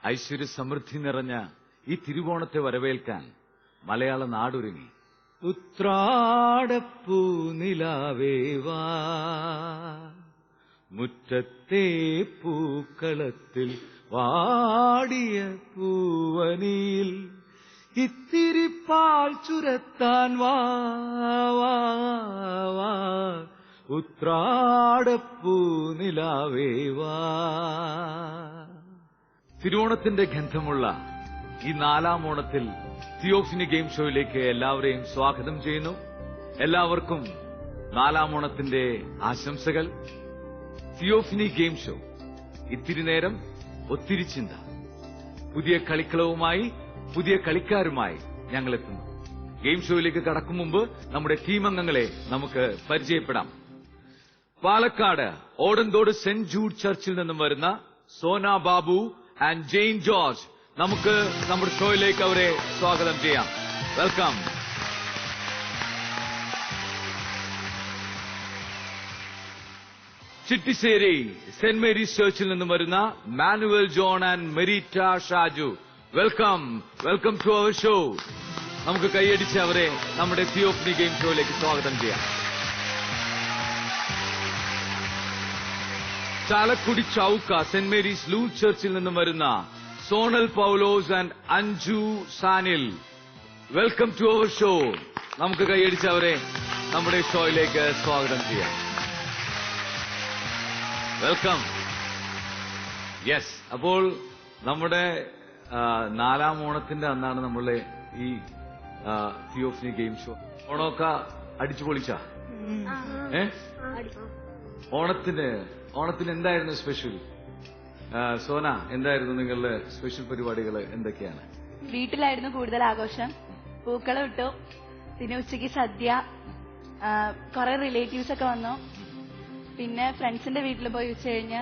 ഐശ്വര്യ സമൃദ്ധി നിറഞ്ഞ ഈ തിരുവോണത്തെ വരവേൽക്കാൻ മലയാള നാടൊരുങ്ങി. ഉത്രാടപ്പൂ നിലാവേവാ മുറ്റത്തെ പൂക്കളത്തിൽ വാടിയ പൂവനിയിൽ ഇത്തിരി പാൽ ചുരത്താൻ വാ ഉത്രാടപ്പൂ നിലാവേവാ. തിരുവോണത്തിന്റെ ഗന്ധമുള്ള ഈ 4ാം ഓണത്തിൽ തിയോഫിനി ഗെയിം ഷോയിലേക്ക് എല്ലാവരെയും സ്വാഗതം ചെയ്യുന്നു. എല്ലാവർക്കും 4ാം ഓണത്തിന്റെ ആശംസകൾ. തിയോഫിനി ഗെയിം ഷോ, ഇത്തിരി നേരം ഒത്തിരി ചിന്ത. പുതിയ കളിക്കളവുമായി പുതിയ കളിക്കാരുമായി ഞങ്ങൾ എത്തുന്നു. ഗെയിം ഷോയിലേക്ക് കടക്കും മുമ്പ് നമ്മുടെ ടീം അംഗങ്ങളെ നമുക്ക് പരിചയപ്പെടാം. പാലക്കാട് ഓടന്തോട് സെന്റ് ജൂഡ് ചർച്ചിൽ നിന്നും വരുന്ന സോന ബാബു ആൻഡ് ജെയിൻ ജോർജ്. നമുക്ക് നമ്മുടെ ഷോയിലേക്ക് അവരെ സ്വാഗതം ചെയ്യാം. വെൽക്കം. ചിട്ടിശ്ശേരി സെന്റ് മേരീസ് ചർച്ചിൽ നിന്നും വരുന്ന Manuel John and Merita Shaju. Welcome, welcome to our show. നമുക്ക് കൈയടിച്ച് അവരെ നമ്മുടെ തിയോഫിനി ഗെയിം ഷോയിലേക്ക് സ്വാഗതം ചെയ്യാം. ചാലക്കുടി ചൌക്ക സെന്റ് മേരീസ് ലൂ ചർച്ചിൽ നിന്നും വരുന്ന Sonal Paulose and Anju Sanil. Welcome to our show. നമുക്ക് കൈയടിച്ച് അവരെ നമ്മുടെ ഷോയിലേക്ക് സ്വാഗതം ചെയ്യാം. വെൽക്കം. യെസ്, അപ്പോൾ നമ്മുടെ 4ാം ഓണത്തിന്റെ അന്നാണ് നമ്മളെ ഈ തിയോഫിനി ഗെയിം ഷോ. ഓണമൊക്കെ അടിച്ചു പൊളിച്ച ഓണത്തിന് എന്തായിരുന്നു സ്പെഷ്യൽ? സോന, എന്തായിരുന്നു നിങ്ങളുടെ സ്പെഷ്യൽ പരിപാടികൾ എന്തൊക്കെയാണ്? വീട്ടിലായിരുന്നു കൂടുതൽ ആഘോഷം. പൂക്കളം ഇട്ടു, പിന്നെ ഉച്ചയ്ക്ക് സദ്യ, കുറെ റിലേറ്റീവ്സ് ഒക്കെ വന്നു, പിന്നെ ഫ്രണ്ട്സിന്റെ വീട്ടിൽ പോയി ഉച്ച കഴിഞ്ഞ്.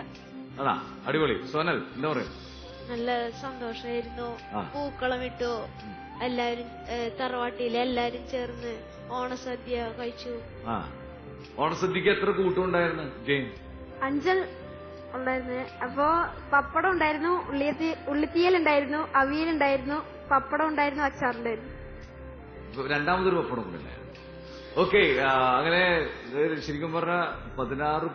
അതാ അടിപൊളി. സോനൽ എന്താ പറയാ? നല്ല സന്തോഷമായിരുന്നു. പൂക്കളം ഇട്ടു, എല്ലാരും തറവാട്ടിലെ എല്ലാരും ചേർന്ന് ഓണസദ്യ കഴിച്ചു. ഓണസദ്യക്ക് എത്ര കൂട്ടമുണ്ടായിരുന്നു ജെയിൻ? 5 ഉണ്ടായിരുന്നു. അപ്പോ പപ്പടം ഉണ്ടായിരുന്നു, ഉള്ളിത്തീയൽ ഉണ്ടായിരുന്നു, അവിയൽ ഉണ്ടായിരുന്നു, പപ്പടം ഉണ്ടായിരുന്നു, അച്ചാറുണ്ടായിരുന്നു. രണ്ടാമതൊരു പപ്പടം കൂടെ. ഓക്കെ, അങ്ങനെ ശരിക്കും പറഞ്ഞ 16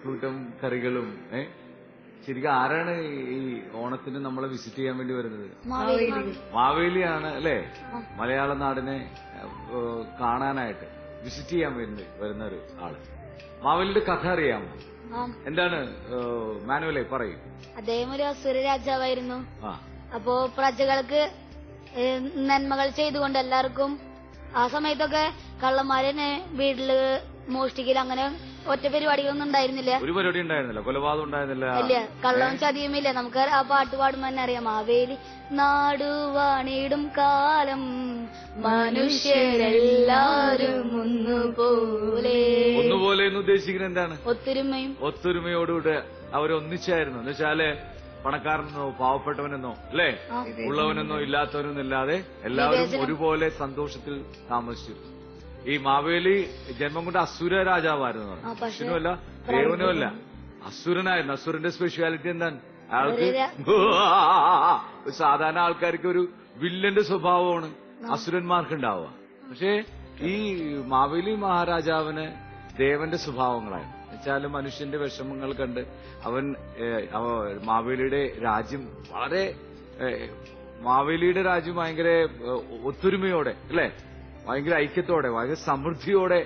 കൂട്ടം കറികളും. ശരിക്കും ആരാണ് ഈ ഓണത്തിന് നമ്മളെ വിസിറ്റ് ചെയ്യാൻ വേണ്ടി വരുന്നത്? മാവേലിയാണ് അല്ലേ? മലയാള നാടിനെ കാണാനായിട്ട് വിസിറ്റ് ചെയ്യാൻ വേണ്ടി വരുന്ന ഒരു ആള്. മാവേലിയുടെ കഥ അറിയാമോ? എന്താണ് മാനുവലെ പറയും? അദ്ദേഹം ഒരു അസുര രാജാവായിരുന്നു. അപ്പോ പ്രജകൾക്ക് നന്മകൾ ചെയ്തുകൊണ്ട് എല്ലാവർക്കും ആ സമയത്തൊക്കെ കള്ളന്മാരെ വീട്ടില് മോഷ്ടിക്കൽ അങ്ങനെ ഒറ്റ പരിപാടികളൊന്നും ഉണ്ടായിരുന്നില്ല. ഒരു പരിപാടി ഉണ്ടായിരുന്നില്ല, കൊലപാതകം ഉണ്ടായിരുന്നില്ല. ഇല്ല, കള്ളവും ചതിയുമില്ല. നമുക്ക് ആ പാട്ട് പാടുമ്പോ തന്നെ അറിയാം. മാവേലി നാടുവാണിടും കാലം മനുഷ്യരെല്ലാരും ഒന്നുപോലെ എന്ന് ഉദ്ദേശിക്കുന്നത് എന്താണ്? ഒത്തൊരുമയോടുകൂടെ അവരൊന്നിച്ചായിരുന്നു. എന്ന് വെച്ചാല് പണക്കാരനെന്നോ പാവപ്പെട്ടവനെന്നോ അല്ലേ, ഉള്ളവനെന്നോ ഇല്ലാത്തവനെന്നോ ഇല്ലാതെ എല്ലാവരും ഒരുപോലെ സന്തോഷത്തിൽ താമസിച്ചിരുന്നു. ഈ മാവേലി ജന്മം കൊണ്ട് അസുര രാജാവായിരുന്നു. വിഷ്ണുവല്ല, ദേവനുമല്ല, അസുരനായിരുന്നു. അസുരന്റെ സ്പെഷ്യാലിറ്റി എന്താണ്? അയാൾക്ക് സാധാരണ ആൾക്കാർക്ക് ഒരു വില്ലന്റെ സ്വഭാവമാണ് അസുരന്മാർക്ക് ഉണ്ടാവുക. പക്ഷേ ഈ മാവേലി മഹാരാജാവിന് ദേവന്റെ സ്വഭാവങ്ങളായിരുന്നു. എന്നുവെച്ചാൽ മനുഷ്യന്റെ വിഷമങ്ങൾ കണ്ട് അവൻ മാവേലിയുടെ രാജ്യം ഭയങ്കര ഒത്തൊരുമയോടെ അല്ലെ, ഭയങ്കര ഐക്യത്തോടെ ഭയങ്കര സമൃദ്ധിയോടെ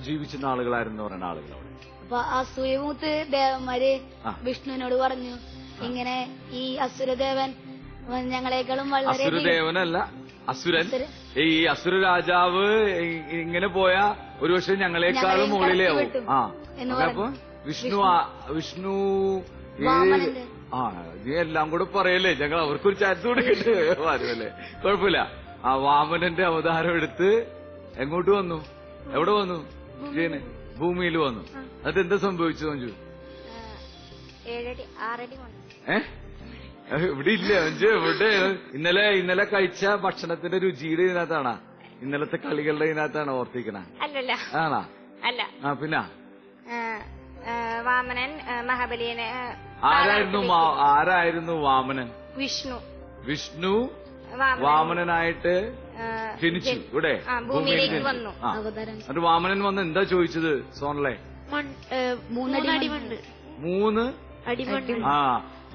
ജീവിച്ചിരുന്ന ആളുകളായിരുന്നു പറയുന്ന ആളുകളോട്. അപ്പൊ അസൂയമൂത്ത് ദേവന്മാര് വിഷ്ണുവിനോട് പറഞ്ഞു, ഇങ്ങനെ ഈ അസുരദേവൻ ഞങ്ങളെക്കാളും വളരെ അസുരദേവനല്ല, അസുരൻ. ഈ അസുര രാജാവ് ഇങ്ങനെ പോയാ ഒരുപക്ഷെ ഞങ്ങളെക്കാളും മുകളിലാവും. അപ്പൊ വിഷ്ണു നീ എല്ലാം കൂടെ പറയല്ലേ, ഞങ്ങൾ അവർക്കൊരു ചാൻസ് കൊടുക്കണ്ടേ? ആരുമല്ലേ, കുഴപ്പമില്ല. ആ വാമനന്റെ അവതാരം എടുത്ത് എങ്ങോട്ട് വന്നു? എവിടെ വന്നു? ഭൂമിയിൽ വന്നു. അതെന്താ സംഭവിച്ചു മഞ്ജു? ഇവിടെ ഇല്ല മഞ്ജു, ഇവിടെ ഇന്നലെ കഴിച്ച ഭക്ഷണത്തിന്റെ രുചിയുടെ ഇതിനകത്താണോ? ഇന്നലത്തെ കളികളുടെ ഇതിനകത്താണ് ഓർത്തിക്കണ? അല്ലല്ല. ആണോ? അല്ല. പിന്നെ വാമനൻ മഹാബലിയനെ ആരായിരുന്നു വാമനൻ? വിഷ്ണു. വിഷ്ണു വാമനനായിട്ട് ജനിച്ചു ഇവിടെ ഭൂമിയിലേക്ക് വന്നു. എന്നിട്ട് വാമനൻ വന്ന് എന്താ ചോദിച്ചത് സോണലെ? 3 അടി മണ്ണ്. 3 അടി മണ്ണ്.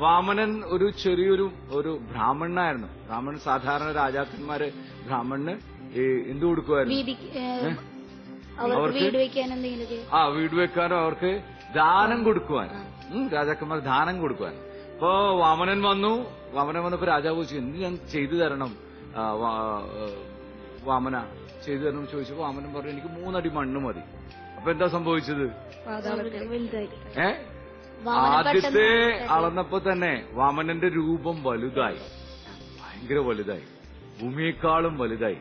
വാമനൻ ഒരു ചെറിയൊരു ബ്രാഹ്മണനായിരുന്നു. ബ്രാഹ്മണൻ സാധാരണ രാജാക്കന്മാര് ബ്രാഹ്മണന് എന്ത് കൊടുക്കുമായിരുന്നു? വീട് വെക്കാനോ അവർക്ക് ദാനം കൊടുക്കുവാൻ. രാജാക്കന്മാർ ദാനം കൊടുക്കുവാൻ. അപ്പോ വാമനൻ വന്നപ്പോ രാജാവ് ചോദിച്ചു, എന്ത് ഞാൻ ചെയ്തു തരണം വാമന, ചെയ്തു തരണം ചോദിച്ചു. വാമനൻ പറഞ്ഞു, എനിക്ക് 3 അടി മണ്ണ് മതി. അപ്പൊ എന്താ സംഭവിച്ചത്? ആദ്യത്തെ അളന്നപ്പോ തന്നെ വാമനന്റെ രൂപം വലുതായി, ഭയങ്കര വലുതായി, ഭൂമിയെക്കാളും വലുതായി.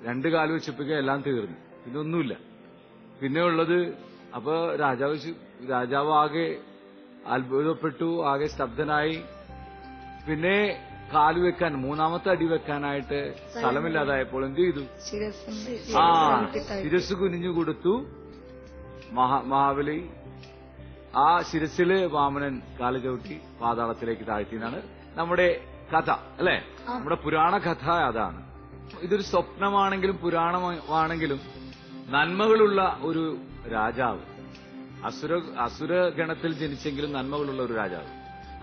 2 കാല് വെച്ചപ്പോഴേക്കും എല്ലാം തീർന്നു, ഇതൊന്നുമില്ല. പിന്നെ ഉള്ളത്, അപ്പൊ രാജാവ് ആകെ അത്ഭുതപ്പെട്ടു, ആകെ സ്തബ്ധനായി. പിന്നെ കാല് വെക്കാൻ, 3ാമത്തെ അടി വെക്കാനായിട്ട് സ്ഥലമില്ലാതായപ്പോൾ എന്ത് ചെയ്തു? ശിരസ് കുനിഞ്ഞു കൊടുത്തു മഹാബലി. ആ ശിരസില് വാമനൻ കാല് ചവിട്ടി പാതാളത്തിലേക്ക് താഴ്ത്തിയെന്നാണ് നമ്മുടെ കഥ, അല്ലെ? നമ്മുടെ പുരാണ കഥ അതാണ്. ഇതൊരു സ്വപ്നമാണെങ്കിലും പുരാണമാണെങ്കിലും നന്മകളുള്ള ഒരു രാജാവ്, അസുരഗണത്തിൽ ജനിച്ചെങ്കിലും നന്മകളുള്ള ഒരു രാജാവ്.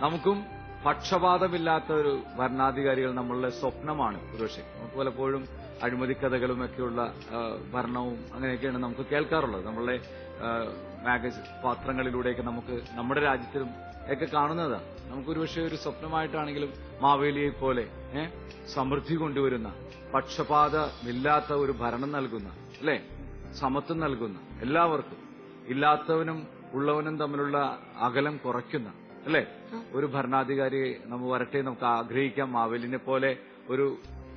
നമുക്കും പക്ഷപാതമില്ലാത്ത ഒരു ഭരണാധികാരികൾ നമ്മളുടെ സ്വപ്നമാണ്. ഒരുപക്ഷെ നമുക്ക് പലപ്പോഴും അഴിമതി കഥകളും ഒക്കെയുള്ള ഭരണവും അങ്ങനെയൊക്കെയാണ് നമുക്ക് കേൾക്കാറുള്ളത്. നമ്മളുടെ പത്രങ്ങളിലൂടെയൊക്കെ നമുക്ക് നമ്മുടെ രാജ്യത്തിലും ഒക്കെ കാണുന്നതാണ്. നമുക്കൊരുപക്ഷെ ഒരു സ്വപ്നമായിട്ടാണെങ്കിലും മാവേലിയെ പോലെ സമൃദ്ധി കൊണ്ടുവരുന്ന, പക്ഷപാതമില്ലാത്ത ഒരു ഭരണം നൽകുന്ന, അല്ലെ, സമത്വം നൽകുന്ന, എല്ലാവർക്കും ഇല്ലാത്തവനും ഉള്ളവനും തമ്മിലുള്ള അകലം കുറയ്ക്കുന്ന, അല്ലെ, ഒരു ഭരണാധികാരിയെ നമ്മൾ വരട്ടെ, നമുക്ക് ആഗ്രഹിക്കാം. മാവേലിനെ പോലെ ഒരു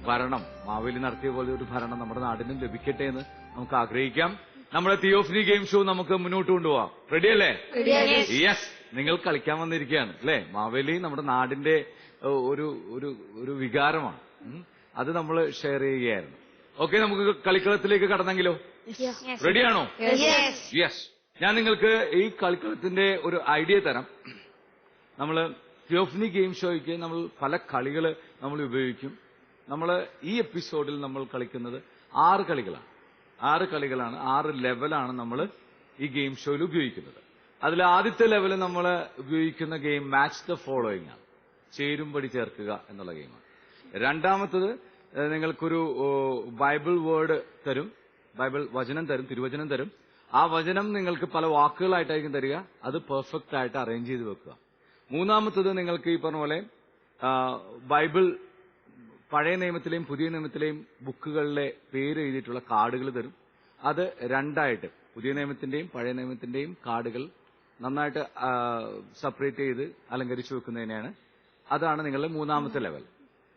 ഭരണം, മാവേലി നടത്തിയ പോലെ ഒരു ഭരണം നമ്മുടെ നാടിനും ലഭിക്കട്ടെ എന്ന് നമുക്ക് ആഗ്രഹിക്കാം. നമ്മുടെ തിയോഫനി ഗെയിം ഷോ നമുക്ക് മുന്നോട്ട് കൊണ്ടുപോവാം. റെഡിയല്ലേ? യെസ്. നിങ്ങൾ കളിക്കാൻ വന്നിരിക്കുകയാണ്, അല്ലെ? മാവേലി നമ്മുടെ നാടിന്റെ ഒരു വികാരമാണ്. അത് നമ്മൾ ഷെയർ ചെയ്യുകയായിരുന്നു. ഓക്കെ, നമുക്ക് കളിക്കളത്തിലേക്ക് കടന്നെങ്കിലോ? റെഡിയാണോ? യെസ്. ഞാൻ നിങ്ങൾക്ക് ഈ കളിക്കളത്തിന്റെ ഒരു ഐഡിയ തരാം. നമ്മൾ തിയോഫനി ഗെയിം ഷോയ്ക്ക് നമ്മൾ പല കളികൾ നമ്മൾ ഉപയോഗിക്കും. നമ്മൾ ഈ എപ്പിസോഡിൽ നമ്മൾ കളിക്കുന്നത് 6 കളികളാണ്. 6 ലെവലാണ് നമ്മൾ ഈ ഗെയിം ഷോയിൽ ഉപയോഗിക്കുന്നത്. അതിൽ ആദ്യത്തെ ലെവൽ നമ്മൾ ഉപയോഗിക്കുന്ന ഗെയിം മാച്ച് ദ ഫോളോയിങ് ആണ്. ചേരുംപടി ചേർക്കുക എന്നുള്ള ഗെയിമാണ്. രണ്ടാമത്തത് നിങ്ങൾക്കൊരു ബൈബിൾ വേർഡ് തരും, ബൈബിൾ വചനം തരും, തിരുവചനം തരും. ആ വചനം നിങ്ങൾക്ക് പല വാക്കുകളായിട്ടായിരിക്കും തരിക. അത് പെർഫെക്റ്റ് ആയിട്ട് അറേഞ്ച് ചെയ്ത് വെക്കുക. മൂന്നാമത്തത് നിങ്ങൾക്ക് ഈ പറഞ്ഞ പോലെ ബൈബിൾ പഴയ നിയമത്തിലെയും പുതിയ നിയമത്തിലെയും ബുക്കുകളിലെ പേര് എഴുതിയിട്ടുള്ള കാർഡുകൾ തരും. അത് 2ആയിട്ട്, പുതിയ നിയമത്തിന്റെയും പഴയ നിയമത്തിന്റെയും കാർഡുകൾ നന്നായിട്ട് സെപ്പറേറ്റ് ചെയ്ത് അലങ്കരിച്ചു വെക്കുന്നതിനാണ്. അതാണ് നിങ്ങളുടെ 3ാമത്തെ ലെവൽ.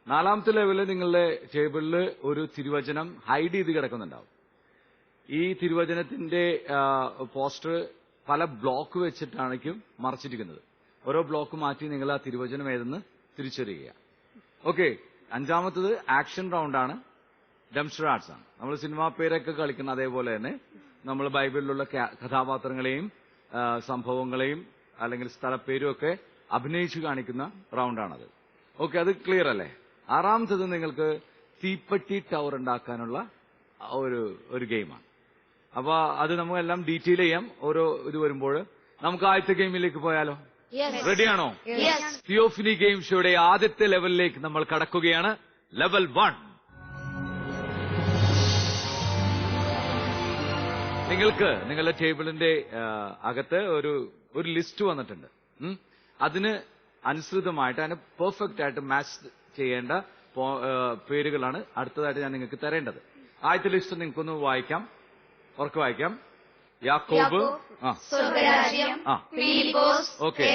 4ാമത്തെ ലെവല് നിങ്ങളുടെ ടേബിളിൽ ഒരു തിരുവചനം ഹൈഡ് ചെയ്ത് കിടക്കുന്നുണ്ടാവും. ഈ തിരുവചനത്തിന്റെ പോസ്റ്റർ പല ബ്ലോക്ക് വെച്ചിട്ടായിരിക്കും മറച്ചിരിക്കുന്നത്. ഓരോ ബ്ലോക്ക് മാറ്റി നിങ്ങൾ ആ തിരുവചനം ഏതെന്ന് തിരിച്ചറിയുക. ഓക്കെ. 5ാമത്തത് ആക്ഷൻ റൗണ്ടാണ്, ഡംസ്റ്റർ ആർട്സ് ആണ്. നമ്മൾ സിനിമാ പേരൊക്കെ കളിക്കുന്ന അതേപോലെ തന്നെ നമ്മൾ ബൈബിളിലുള്ള കഥാപാത്രങ്ങളെയും സംഭവങ്ങളെയും അല്ലെങ്കിൽ സ്ഥലപ്പേരും ഒക്കെ അഭിനയിച്ചു കാണിക്കുന്ന റൗണ്ടാണത്. ഓക്കെ, അത് ക്ലിയർ അല്ലേ? 6ാമത്തത് നിങ്ങൾക്ക് തീപ്പെട്ടി ടവർ ഉണ്ടാക്കാനുള്ള ഒരു ഗെയിമാണ്. അപ്പൊ അത് നമുക്കെല്ലാം ഡീറ്റെയിൽ ചെയ്യാം ഓരോ ഇത് വരുമ്പോൾ. നമുക്ക് ആദ്യത്തെ ഗെയിമിലേക്ക് പോയാലോ? റെഡിയാണോ? തിയോഫനി ഗെയിം ഷോയുടെ ആദ്യത്തെ ലെവലിലേക്ക് നമ്മൾ കടക്കുകയാണ്. ലെവൽ 1. നിങ്ങൾക്ക് നിങ്ങളുടെ ടേബിളിന്റെ അകത്ത് ഒരു ലിസ്റ്റ് വന്നിട്ടുണ്ട്. അതിന് അനുസൃതമായിട്ട് അതിന് പെർഫെക്റ്റ് ആയിട്ട് മാച്ച് ചെയ്യേണ്ട പേരുകളാണ് അടുത്തതായിട്ട് ഞാൻ നിങ്ങൾക്ക് തരേണ്ടത്. ആദ്യത്തെ ലിസ്റ്റ് നിങ്ങൾക്കൊന്ന് വായിക്കാം, ഉറക്കെ വായിക്കാം. യാക്കോബ്, ഓക്കെ,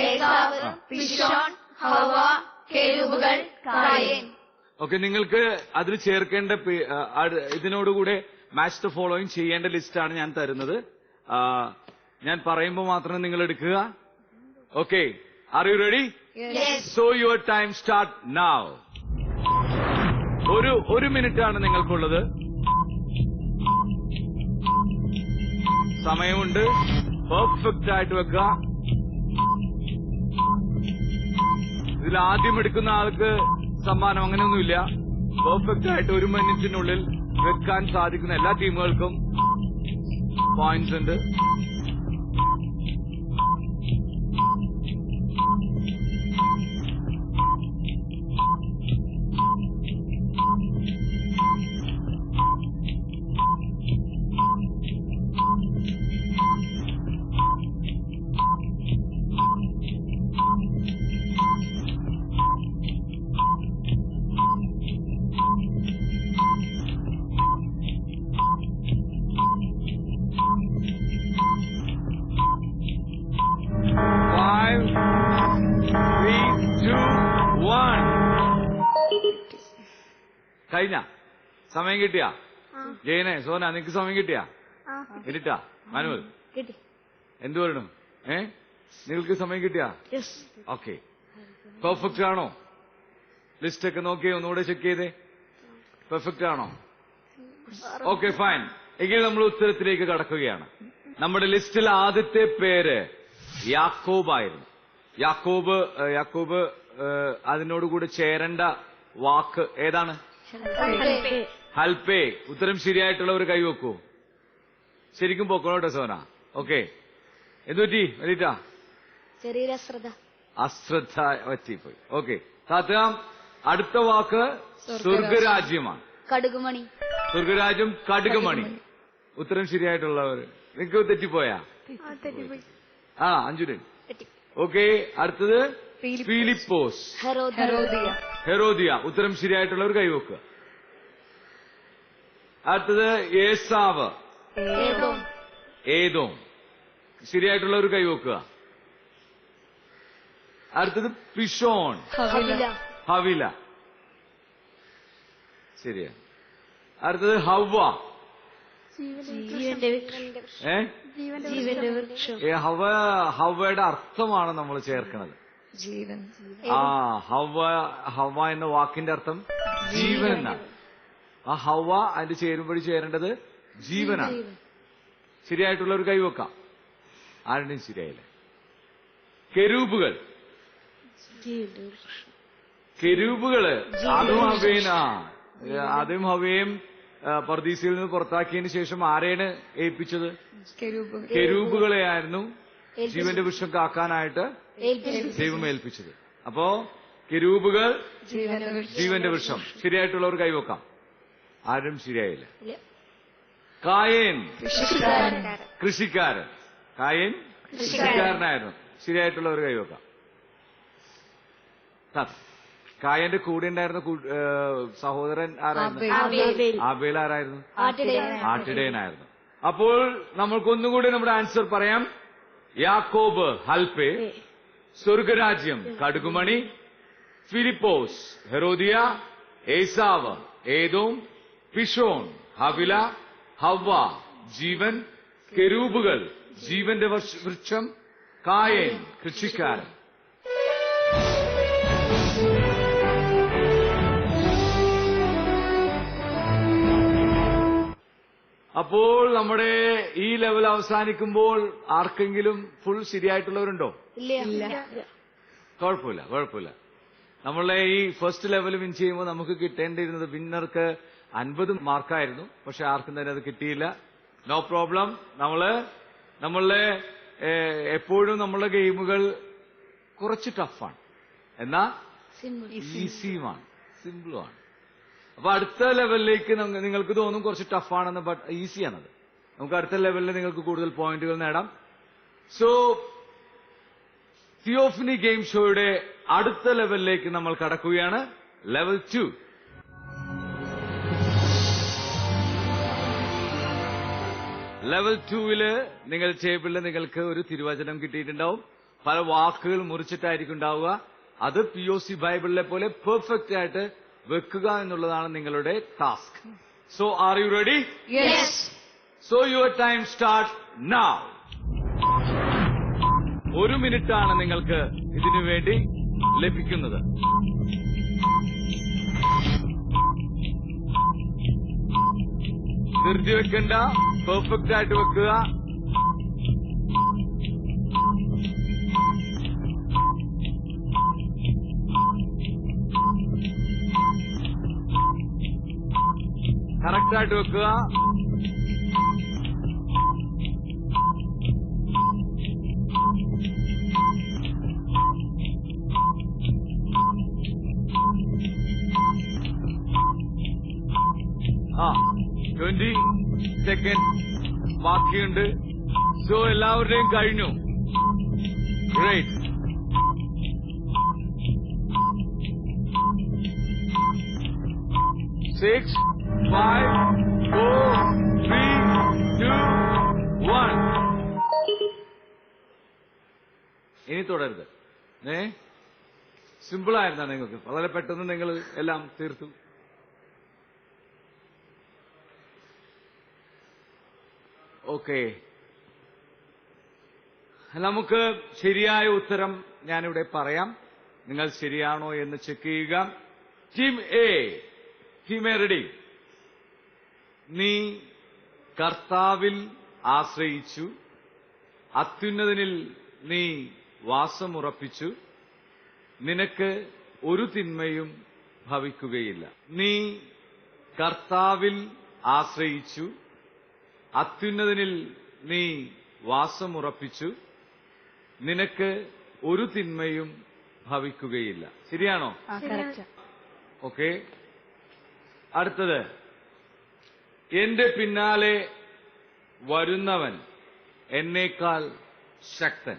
ഓക്കെ. നിങ്ങൾക്ക് അതിൽ ചേർക്കേണ്ട ഇതിനോടുകൂടെ മാച്ച് ദ ഫോളോയിങ് ചെയ്യേണ്ട ലിസ്റ്റാണ് ഞാൻ തരുന്നത്. ഞാൻ പറയുമ്പോൾ മാത്രം നിങ്ങൾ എടുക്കുക. Okay, are you ready? So your time start now. ഒരു മിനിറ്റാണ് നിങ്ങൾക്കുള്ളത്. സമയമുണ്ട്. പെർഫെക്റ്റ് ആയിട്ട് വെക്കുക. ഇതിൽ ആദ്യം എടുക്കുന്ന ആൾക്ക് സമ്മാനം അങ്ങനെയൊന്നുമില്ല. പെർഫെക്റ്റ് ആയിട്ട് 1 മിനിറ്റിനുള്ളിൽ വെക്കാൻ സാധിക്കുന്ന എല്ലാ ടീമുകൾക്കും പോയിന്റ്സ് ഉണ്ട്. കഴിഞ്ഞ സമയം കിട്ടിയാ? ജയനെ, സോന, നിനക്ക് സമയം കിട്ടിയാ? കിട്ടാ? മാനുവൽ കിട്ടി. എന്തു പറയണം? നിങ്ങൾക്ക് സമയം കിട്ടിയാ? ഓക്കെ. പെർഫെക്റ്റ് ആണോ? ലിസ്റ്റ് ഒക്കെ നോക്കിയേ, ഒന്നുകൂടെ ചെക്ക് ചെയ്തേ. പെർഫെക്റ്റ് ആണോ? Okay, fine. എങ്കിൽ നമ്മൾ ഉത്തരത്തിലേക്ക് കടക്കുകയാണ്. നമ്മുടെ ലിസ്റ്റിൽ ആദ്യത്തെ പേര് യാക്കോബ് ആയിരുന്നു. യാക്കോബ് അതിനോടുകൂടി ചേരേണ്ട വാക്ക് ഏതാണ്? ഹൽപേ. ഉത്തരം ശരിയായിട്ടുള്ളവർ കൈവെക്കൂ. ശരിക്കും പൊക്കണോ കേട്ടോ സോന. ഓക്കെ. എന്തുപറ്റി വരീറ്റാ? ചെറിയൊരു അശ്രദ്ധ. അശ്രദ്ധ പറ്റിപ്പോയി. ഓക്കെ. താത്താം, അടുത്ത വാക്ക് സ്വർഗരാജ്യമാണ്. കടുകുമണി. സ്വർഗരാജ്യം, കടുകുമണി. ഉത്തരം ശരിയായിട്ടുള്ളവർ. നിങ്ങൾക്ക് തെറ്റിപ്പോയാ? അഞ്ജുരൻ. ഓക്കെ. അടുത്തത് ഫിലിപ്പോസ്. ഹെറോദിയ. ഉത്തരം ശരിയായിട്ടുള്ളവർ കൈവെക്കുക. അടുത്തത് ഏസാവ്. ഏദോം. ശരിയായിട്ടുള്ളവർ കൈവെക്കുക. അടുത്തത് പിഷോൺ. ഹവില. ശരിയാ. അടുത്തത് ഹവ്വ. ഹവ്വയുടെ അർത്ഥമാണ് നമ്മൾ ചേർക്കുന്നത്. ഹവ്വ എന്ന വാക്കിന്റെ അർത്ഥം ജീവൻ എന്നാണ്. ആ ഹവ്വ അതിന്റെ ചേരുമ്പടി ചേരേണ്ടത് ജീവനാണ്. ശരിയായിട്ടുള്ളവർ കൈവെക്കാം. ആരുടെയും ശരിയായില്ല. കെരൂബുകൾ. ആദ്യം ഹവ്വയും പർദീസയിൽ നിന്ന് പുറത്താക്കിയതിനു ശേഷം ആരെയാണ് ഏൽപ്പിച്ചത്? കെരൂബുകളെയായിരുന്നു ജീവന്റെ വൃക്ഷം കാക്കാനായിട്ട് ദൈവം ഏൽപ്പിച്ചത്. അപ്പോ കെരൂബുകൾ, ജീവന്റെ വൃക്ഷം. ശരിയായിട്ടുള്ളവർ കൈവെക്കാം. ആരും ശരിയായില്ല. കായേൻ. കൃഷിക്കാരൻ. കായേൻ കൃഷിക്കാരനായിരുന്നു. ശരിയായിട്ടുള്ളവർ കൈവെക്കാം. കായന്റെ കൂടെ ഉണ്ടായിരുന്ന സഹോദരൻ ആരായിരുന്നു? ആബേൽ ആരായിരുന്നു? ആട്ടിടയനായിരുന്നു. അപ്പോൾ നമ്മൾക്കൊന്നുകൂടി നമ്മുടെ ആൻസർ പറയാം. യാക്കോബ് ഹൽപേ, സ്വർഗരാജ്യം കടുകുമണി, ഫിലിപ്പോസ് ഹെറോദിയ, ഏസാവ് ഏദോം, പിഷോൺ ഹവില, ഹവ്വ ജീവൻ, കെരൂബുകൾ ജീവന്റെ വൃക്ഷം, കായേൻ കൃഷിക്കാരൻ. അപ്പോൾ നമ്മുടെ ഈ ലെവൽ അവസാനിക്കുമ്പോൾ ആർക്കെങ്കിലും ഫുൾ ശരിയായിട്ടുള്ളവരുണ്ടോ? കുഴപ്പമില്ല. നമ്മളെ ഈ ഫസ്റ്റ് ലെവൽ വിൻ ചെയ്യുമ്പോൾ നമുക്ക് കിട്ടേണ്ടിയിരുന്നത് വിന്നർക്ക് 50 മാർക്കായിരുന്നു. പക്ഷെ ആർക്കും തന്നെ അത് കിട്ടിയില്ല. No problem. നമ്മളെ എപ്പോഴും നമ്മളുടെ ഗെയിമുകൾ കുറച്ച് ടഫാണ്, എന്നാ ഈസിയുമാണ്, സിമ്പിളുമാണ്. അപ്പൊ അടുത്ത ലെവലിലേക്ക് നിങ്ങൾക്ക് തോന്നും കുറച്ച് ടഫാണെന്ന്, ബട്ട് ഈസിയാണത്. നമുക്ക് അടുത്ത ലെവലിൽ നിങ്ങൾക്ക് കൂടുതൽ പോയിന്റുകൾ നേടാം. സോ തിയോഫനി ഗെയിം ഷോയുടെ അടുത്ത ലെവലിലേക്ക് നമ്മൾ കടക്കുകയാണ്. ലെവൽ 2. ലെവൽ 2-ല് നിങ്ങൾ ടേബിളിൽ നിങ്ങൾക്ക് ഒരു തിരുവചനം കിട്ടിയിട്ടുണ്ടാവും. പല വാക്കുകൾ മുറിച്ചിട്ടായിരിക്കും ഉണ്ടാവുക. അത് POC ബൈബിളിലെ പോലെ പെർഫെക്റ്റ് ആയിട്ട് വെക്കുക എന്നുള്ളതാണ് നിങ്ങളുടെ task. So R you ready? Yes. So your time start now. 1 മിനിറ്റാണ് നിങ്ങൾക്ക് ഇതിനു വേണ്ടി ലഭിക്കുന്നത്. ധൃതി വെക്കണ്ട, പെർഫെക്റ്റ് ആയിട്ട് വെക്കുക. കറക്റ്റായിട്ട് വെക്കുക. ആ 20 സെക്കൻഡ് ബാക്കിയുണ്ട്. സോ എല്ലാവരുടെയും കഴിഞ്ഞു. ഗ്രേറ്റ്. Six, 5, 4, 3, 2, 1. ഇനി തുടരുത്. സിമ്പിളായിരുന്നാ നിങ്ങൾക്ക്? വളരെ പെട്ടെന്ന് നിങ്ങൾ എല്ലാം തീർത്തു. ഓക്കെ, നമുക്ക് ശരിയായ ഉത്തരം ഞാനിവിടെ പറയാം. നിങ്ങൾ ശരിയാണോ എന്ന് ചെക്ക് ചെയ്യുക. Team A, ready? നീ കർത്താവിൽ ആശ്രയിച്ചു, അത്യുന്നതനിൽ നീ വാസമുറപ്പിച്ചു, നിനക്ക് ഒരു തിന്മയും ഭവിക്കുകയില്ല. നീ കർത്താവിൽ ആശ്രയിച്ചു, അത്യുന്നതനിൽ നീ വാസമുറപ്പിച്ചു, നിനക്ക് ഒരു തിന്മയും ഭവിക്കുകയില്ല. ശരിയാണോ? ഓക്കെ. അടുത്തത്, എന്റെ പിന്നാലെ വരുന്നവൻ എന്നേക്കാൾ ശക്തൻ,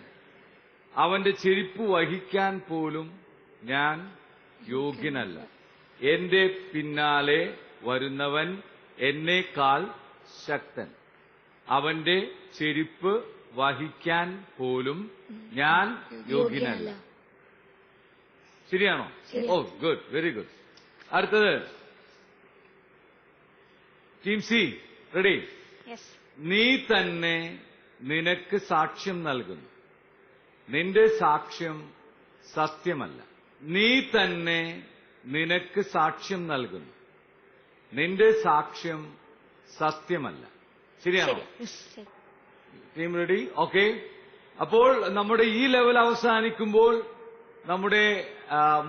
അവന്റെ ചെരുപ്പ് വഹിക്കാൻ പോലും ഞാൻ യോഗ്യനല്ല. എന്റെ പിന്നാലെ വരുന്നവൻ എന്നേക്കാൾ ശക്തൻ, അവന്റെ ചെരുപ്പ് വഹിക്കാൻ പോലും ഞാൻ യോഗ്യനല്ല. ശരിയാണോ? ഓ ഗുഡ്, വെരി ഗുഡ്. അടുത്തത്, ടീം സി, റെഡി? നീ തന്നെ നിനക്ക് സാക്ഷ്യം നൽകുന്നു, നിന്റെ സാക്ഷ്യം സത്യമല്ല. നീ തന്നെ നിനക്ക് സാക്ഷ്യം നൽകുന്നു, നിന്റെ സാക്ഷ്യം സത്യമല്ല. ശരിയാണോ? Team ready? ഓക്കെ. അപ്പോൾ നമ്മുടെ ഈ ലെവൽ അവസാനിക്കുമ്പോൾ നമ്മുടെ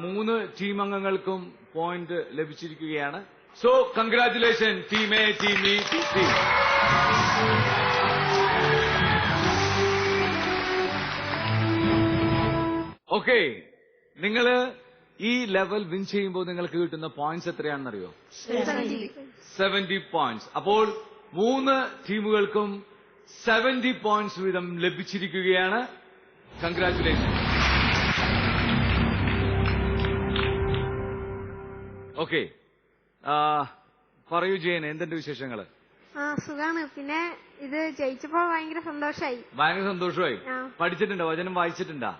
3 ടീം അംഗങ്ങൾക്കും പോയിന്റ് ലഭിച്ചിരിക്കുകയാണ്. So congratulation team A, team E, team C. Okay, നിങ്ങള് ഈ ലെവൽ വിൻ ചെയ്യുമ്പോൾ നിങ്ങൾക്ക് കിട്ടുന്ന പോയിന്റ്സ് എത്രയാണെന്നറിയോ? 70 പോയിന്റ്സ്. അപ്പോൾ 3 ടീമുകൾക്കും 70 പോയിന്റ്സ് വീതം ലഭിച്ചിരിക്കുകയാണ്. കൺഗ്രാറ്റുലേഷൻ. ഓക്കെ, പറയൂ ജയൻ, എന്തുണ്ട് വിശേഷങ്ങള്? സുഖാണ്. പിന്നെ ഇത് ജയിച്ചപ്പോ ഭയങ്കര സന്തോഷമായി. ഭയങ്കര സന്തോഷമായി. പഠിച്ചിട്ടുണ്ടോ? വചനം വായിച്ചിട്ടുണ്ടോ?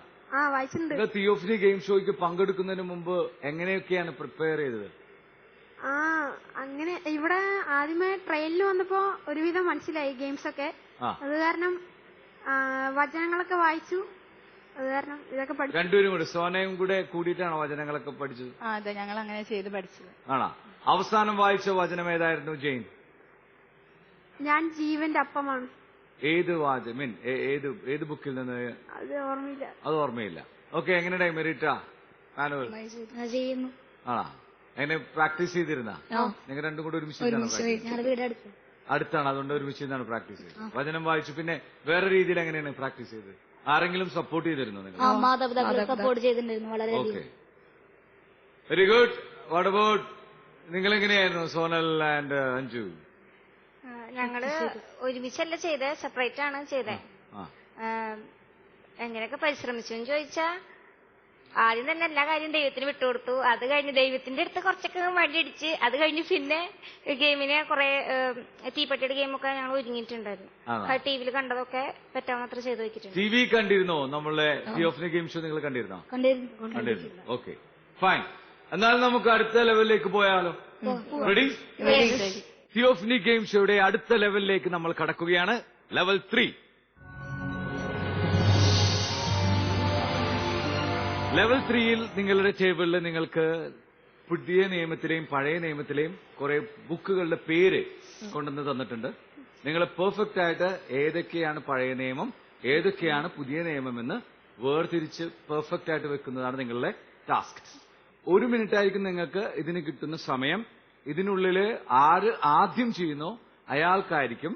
വായിച്ചിട്ടുണ്ട്. തിയോഫനി ഗെയിം ഷോയ്ക്ക് പങ്കെടുക്കുന്നതിന് മുമ്പ് എങ്ങനെയൊക്കെയാണ് പ്രിപ്പയർ ചെയ്തത്? അങ്ങനെ ഇവിടെ ആദ്യമേ ട്രെയിനിൽ വന്നപ്പോ ഒരുവിധം മനസ്സിലായി ഗെയിംസ് ഒക്കെ. അത് കാരണം വചനങ്ങളൊക്കെ വായിച്ചു. അത് കാരണം ഇതൊക്കെ പഠിച്ചു. രണ്ടുപേരും കൂടെ, സോനയും കൂടെ കൂടിയിട്ടാണോ വചനങ്ങളൊക്കെ പഠിച്ചത്? അതെ, ഞങ്ങൾ അങ്ങനെ ചെയ്ത് പഠിച്ചത്. ആണോ? അവസാനം വായിച്ച വചനം ഏതായിരുന്നു ജെയിൻ? ഞാൻ ജീവന്റെ അപ്പമാണ്. ഏത് വാചകം? ഏത് ബുക്കിൽ നിന്ന്? അത് ഓർമ്മയില്ല. അത് ഓർമ്മയില്ല. ഓക്കെ, എങ്ങനെയാ മെറിറ്റാ? ചെയ്യുന്നു. ആണോ? എങ്ങനെ പ്രാക്ടീസ് ചെയ്തിരുന്ന? നിങ്ങൾ രണ്ടും കൂടെ ഒരുമിച്ച് അടുത്താണ്, അതുകൊണ്ട് ഒരുമിച്ച് നിന്നാണ് പ്രാക്ടീസ് ചെയ്തത്. വചനം വായിച്ചു. പിന്നെ വേറെ രീതിയിൽ എങ്ങനെയാണ് പ്രാക്ടീസ് ചെയ്തത്? ആരെങ്കിലും സപ്പോർട്ട് ചെയ്തിരുന്നോ നിങ്ങൾ? മാതാപിതാക്കൾ സപ്പോർട്ട് ചെയ്തിട്ടുണ്ടായിരുന്നു വളരെ. Okay, very good. What about നിങ്ങൾ? എങ്ങനെയായിരുന്നു സോനൽ ആൻഡ് അഞ്ജു? ഞങ്ങള് ഒരുമിച്ചല്ല ചെയ്തേ, സെപ്പറേറ്റ് ആണ് ചെയ്തേ. എങ്ങനെയൊക്കെ പരിശ്രമിച്ചു എന്ന് ചോദിച്ചാ, ആദ്യം തന്നെ എല്ലാ കാര്യം ദൈവത്തിന് വിട്ടുകൊടുത്തു. അത് കഴിഞ്ഞ് ദൈവത്തിന്റെ അടുത്ത് കുറച്ചൊക്കെ വടിയടിച്ച്, അത് കഴിഞ്ഞ് പിന്നെ ഗെയിമിനെ കുറെ തീപ്പെട്ടിയുടെ ഗെയിമൊക്കെ ഞങ്ങൾ ഒരുങ്ങിയിട്ടുണ്ടായിരുന്നു. ടിവിയിൽ കണ്ടതൊക്കെ പറ്റാവുന്നത്ര ചെയ്തു വെച്ചിട്ടുണ്ട്. ടി വി കണ്ടിരുന്നോ? നമ്മളെ തിയോഫനി ഗെയിം ഷോ നിങ്ങൾ കണ്ടിരുന്നോ? കണ്ടിരുന്നു. Okay, fine. എന്നാൽ നമുക്ക് അടുത്ത ലെവലിലേക്ക് പോയാലോ? റെഡി? തിയോഫനി ഗെയിം ഷോയുടെ അടുത്ത ലെവലിലേക്ക് നമ്മൾ കടക്കുകയാണ്. ലെവൽ 3. ലെവൽ 3യിൽ നിങ്ങളുടെ ടേബിളിൽ നിങ്ങൾക്ക് പുതിയ നിയമത്തിലെയും പഴയ നിയമത്തിലെയും കുറെ ബുക്കുകളുടെ പേര് കൊണ്ടുവന്ന് തന്നിട്ടുണ്ട്. നിങ്ങൾ പെർഫെക്റ്റ് ആയിട്ട് ഏതൊക്കെയാണ് പഴയ നിയമം, ഏതൊക്കെയാണ് പുതിയ നിയമം എന്ന് വേർതിരിച്ച് പെർഫെക്റ്റ് ആയിട്ട് വെക്കുന്നതാണ് നിങ്ങളുടെ ടാസ്ക്. 1 മിനിറ്റ് ആയിരിക്കും നിങ്ങൾക്ക് ഇതിന് കിട്ടുന്ന സമയം. ഇതിനുള്ളിൽ ആര് ആദ്യം ചെയ്യുന്നോ അയാൾക്കായിരിക്കും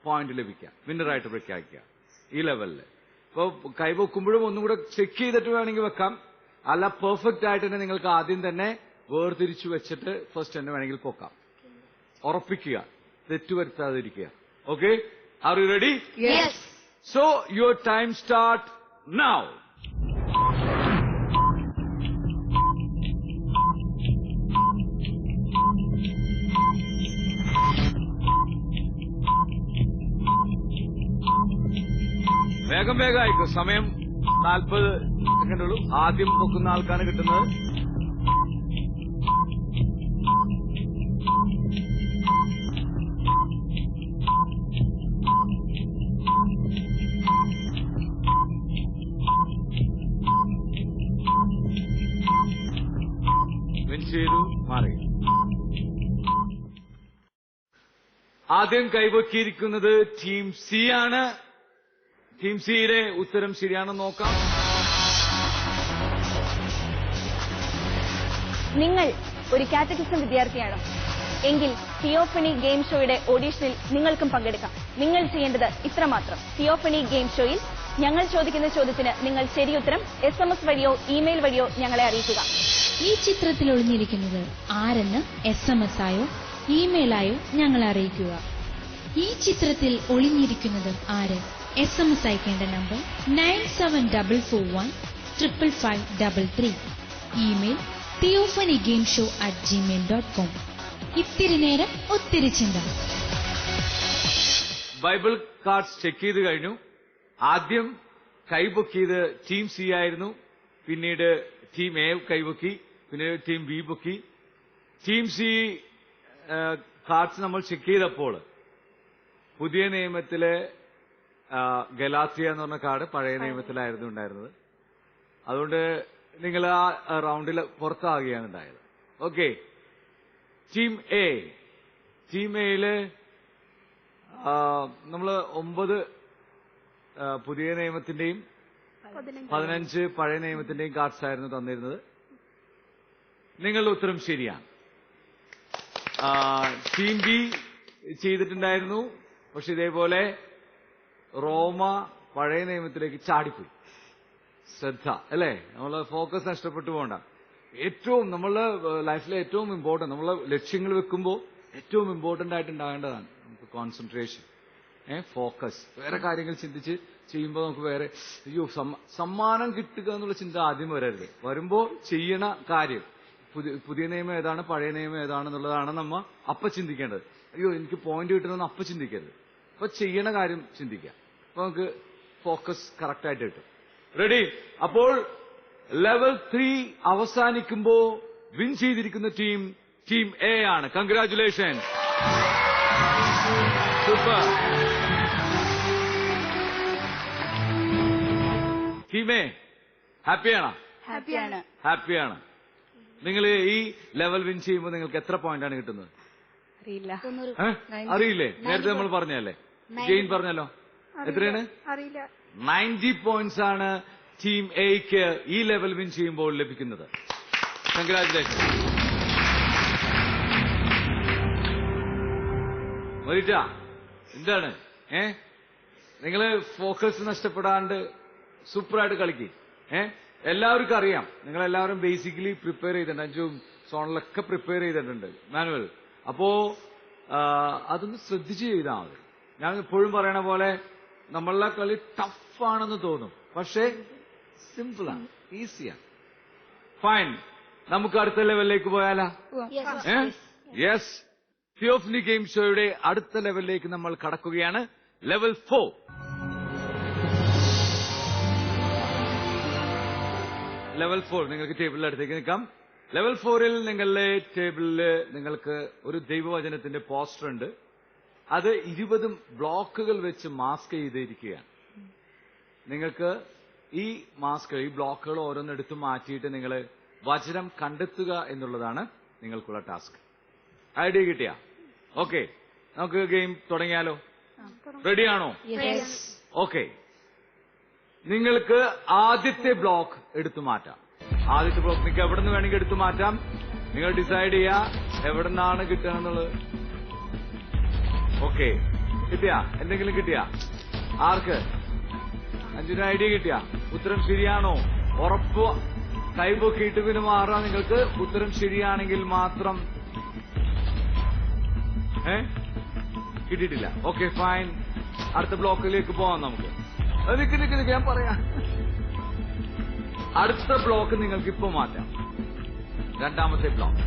പോയിന്റ് ലഭിക്കുക, വിന്നറായിട്ട് പ്രഖ്യാപിക്കുക ഈ ലെവലിൽ. ഇപ്പൊ കൈവെക്കുമ്പോഴും ഒന്നും കൂടെ ചെക്ക് ചെയ്തിട്ട് വേണമെങ്കിൽ വെക്കാം, അല്ല പെർഫെക്റ്റ് ആയിട്ട് തന്നെ നിങ്ങൾക്ക് ആദ്യം തന്നെ വേർതിരിച്ചു വെച്ചിട്ട് ഫസ്റ്റ് തന്നെ വേണമെങ്കിൽ പൊക്കാം. ഉറപ്പിക്കുക, തെറ്റുവരുത്താതിരിക്കുക. Okay, are you ready? So your time start now. വേഗം വേഗം ആയിക്കോ, സമയം 40 സെക്കൻഡ് ഉള്ളൂ. ആദ്യം പൊക്കുന്ന ആൾക്കാണ് കിട്ടുന്നത്. വിൻ ചെയ്തു, മാറി. ആദ്യം കൈവക്കിയിരിക്കുന്നത് ടീം സി ആണ്. ടീം സിയുടെ ഉത്തരം ശരിയാണെന്ന് നോക്കാം. നിങ്ങൾ ഒരു കാറ്റഗിസം വിദ്യാർത്ഥിയാണോ എങ്കിൽ തിയോഫണി ഗെയിം ഷോയുടെ ഓഡീഷനിൽ നിങ്ങൾക്കും പങ്കെടുക്കാം. നിങ്ങൾ ചെയ്യേണ്ടത് ഇത്രമാത്രം. തിയോഫണി ഗെയിം ഷോയിൽ ഞങ്ങൾ ചോദിക്കുന്ന ചോദ്യത്തിന് നിങ്ങൾ ശരിയുത്തരം SMS വഴിയോ ഇമെയിൽ വഴിയോ ഞങ്ങളെ അറിയിക്കുക. ഈ ചിത്രത്തിൽ ഒളിഞ്ഞിരിക്കുന്നത് ആരെന്ന് SMS ആയോ ഇമെയിലായോ ഞങ്ങളെ അറിയിക്കുക. ഈ ചിത്രത്തിൽ ഒളിഞ്ഞിരിക്കുന്നത് ആര്? SMS അയക്കേണ്ട നമ്പർ 9744155533. Email theophanygameshow@gmail.com. ഇത്തിരി നേരം ഒത്തിരി ചിന്ത. ബൈബിൾ കാർഡ്സ് ചെക്ക് ചെയ്ത് കഴിഞ്ഞു. ആദ്യം കൈപൊക്കിയത് ടീം സി ആയിരുന്നു, പിന്നീട് ടീം എ കൈപൊക്കി, പിന്നീട് ടീം ബി പൊക്കി. ടീം സി കാർഡ്സ് നമ്മൾ ചെക്ക് ചെയ്തപ്പോൾ പുതിയ നിയമത്തിലെ ഗലാത്യ എന്ന് പറഞ്ഞ കാർഡ് പഴയ നിയമത്തിലായിരുന്നു ഉണ്ടായിരുന്നത്. അതുകൊണ്ട് നിങ്ങൾ ആ റൗണ്ടിൽ പുറത്താകുകയാണ് ഉണ്ടായത്. Okay, team A. ടീം എയില് നമ്മൾ 9 പുതിയ നിയമത്തിന്റെയും 15 പഴയ നിയമത്തിന്റെയും കാർഡ്സ് ആയിരുന്നു തന്നിരുന്നത്. നിങ്ങളുടെ ഉത്തരം ശരിയാണ്. ടീം ബി ചെയ്തിട്ടുണ്ടായിരുന്നു, പക്ഷെ ഇതേപോലെ റോമ പഴയ നിയമത്തിലേക്ക് ചാടിപ്പോയി. ശ്രദ്ധ അല്ലേ, നമ്മളെ ഫോക്കസ് നഷ്ടപ്പെട്ടു പോകണ്ട. ഏറ്റവും നമ്മളുടെ ലൈഫിലെ ഏറ്റവും ഇമ്പോർട്ടന്റ്, നമ്മളെ ലക്ഷ്യങ്ങൾ വെക്കുമ്പോൾ ഏറ്റവും ഇമ്പോർട്ടന്റ് ആയിട്ട് ഉണ്ടാകേണ്ടതാണ് നമുക്ക് കോൺസെൻട്രേഷൻ, ഫോക്കസ്. വേറെ കാര്യങ്ങൾ ചിന്തിച്ച് ചെയ്യുമ്പോൾ നമുക്ക് വേറെ അയ്യോ സമ്മാനം കിട്ടുക എന്നുള്ള ചിന്ത ആദ്യം വരരുത്. വരുമ്പോൾ ചെയ്യണ കാര്യം, പുതിയ നിയമം ഏതാണ് പഴയ നിയമം ഏതാണെന്നുള്ളതാണ് നമ്മ അപ്പ ചിന്തിക്കേണ്ടത്. അയ്യോ എനിക്ക് പോയിന്റ് കിട്ടണമെന്ന് അപ്പ ചിന്തിക്കരുത്. അപ്പൊ ചെയ്യണ കാര്യം ചിന്തിക്കുക. അപ്പൊ നമുക്ക് ഫോക്കസ് കറക്റ്റ് ആയിട്ട് കിട്ടും. റെഡി? അപ്പോൾ ലെവൽ 3 അവസാനിക്കുമ്പോ വിൻ ചെയ്തിരിക്കുന്ന ടീം എ ആണ്. Congratulation, super. ടീം എ ഹാപ്പിയാണോ? ഹാപ്പിയാണ്. നിങ്ങൾ ഈ ലെവൽ വിൻ ചെയ്യുമ്പോൾ നിങ്ങൾക്ക് എത്ര പോയിന്റ് ആണ് കിട്ടുന്നത്? അറിയില്ലേ? നേരത്തെ നമ്മൾ പറഞ്ഞല്ലേ, ജെയിൻ പറഞ്ഞല്ലോ. എത്രയാണ്? 90 പോയിന്റ്സ് ആണ് ടീം എക്ക് ഈ ലെവൽ വിൻ ചെയ്യുമ്പോൾ ലഭിക്കുന്നത്. കൺഗ്രാറ്റുലേഷൻ. മരിറ്റ എന്താണ് നിങ്ങള് ഫോക്കസ് നഷ്ടപ്പെടാണ്ട് സൂപ്പറായിട്ട് കളിക്കും. എല്ലാവർക്കും അറിയാം, നിങ്ങളെല്ലാവരും ബേസിക്കലി പ്രിപ്പയർ ചെയ്തിട്ടുണ്ട്. അഞ്ചും സോണിലൊക്കെ പ്രിപ്പയർ ചെയ്തിട്ടുണ്ട് മാനുവൽ. അപ്പോ അതൊന്ന് ശ്രദ്ധിച്ച് ചെയ്താൽ മതി. ഞാൻ എപ്പോഴും പറയണ പോലെ നമ്മളുടെ കളി ടഫാണെന്ന് തോന്നും, പക്ഷേ സിമ്പിളാണ്, ഈസിയാണ്. ഫൈൻ, നമുക്ക് അടുത്ത ലെവലിലേക്ക് പോയാലോ? യെസ്, തിയോഫനി ഗെയിം ഷോയുടെ അടുത്ത ലെവലിലേക്ക് നമ്മൾ കടക്കുകയാണ്. ലെവൽ 4. ലെവൽ 4 നിങ്ങൾക്ക് ടേബിളിന്റെ അടുത്തേക്ക് നിൽക്കാം. ലെവൽ 4ൽ നിങ്ങളുടെ ടേബിളിൽ നിങ്ങൾക്ക് ഒരു ദൈവവചനത്തിന്റെ പോസ്റ്റർ ഉണ്ട്. അത് 20 ബ്ലോക്കുകൾ വെച്ച് മാസ്ക് ചെയ്തിരിക്കുകയാണ്. നിങ്ങൾക്ക് ഈ ബ്ലോക്കുകൾ ഓരോന്നെടുത്ത് മാറ്റിയിട്ട് നിങ്ങൾ വചനം കണ്ടെത്തുക എന്നുള്ളതാണ് നിങ്ങൾക്കുള്ള ടാസ്ക്. ഐഡിയ കിട്ടിയ? ഓക്കെ, നമുക്ക് ഗെയിം തുടങ്ങിയാലോ? റെഡിയാണോ? ഓക്കെ, നിങ്ങൾക്ക് ആദ്യത്തെ ബ്ലോക്ക് എടുത്തു മാറ്റാം. ആദ്യത്തെ ബ്ലോക്ക് നിങ്ങൾക്ക് എവിടെ നിന്ന് വേണമെങ്കിൽ എടുത്തു മാറ്റാം. നിങ്ങൾ ഡിസൈഡ് ചെയ്യുക എവിടെ നിന്നാണ് കിട്ടുക എന്നുള്ളത്. ഓക്കെ, കിട്ടിയാ? എന്തെങ്കിലും കിട്ടിയാ? ആർക്ക്? അഞ്ചിന് ഐഡിയ കിട്ടിയാ? ഉത്തരം ശരിയാണോ? ഉറപ്പ് കൈപൊക്കിയിട്ട് പിന്നെ മാറാം. നിങ്ങൾക്ക് ഉത്തരം ശരിയാണെങ്കിൽ മാത്രം. കിട്ടിയിട്ടില്ല. Okay, fine. അടുത്ത ബ്ലോക്കിലേക്ക് പോവാം നമുക്ക്. നിക്ക് ഞാൻ പറയാം. അടുത്ത ബ്ലോക്ക് നിങ്ങൾക്ക് ഇപ്പൊ മാറ്റാം. രണ്ടാമത്തെ ബ്ലോക്ക്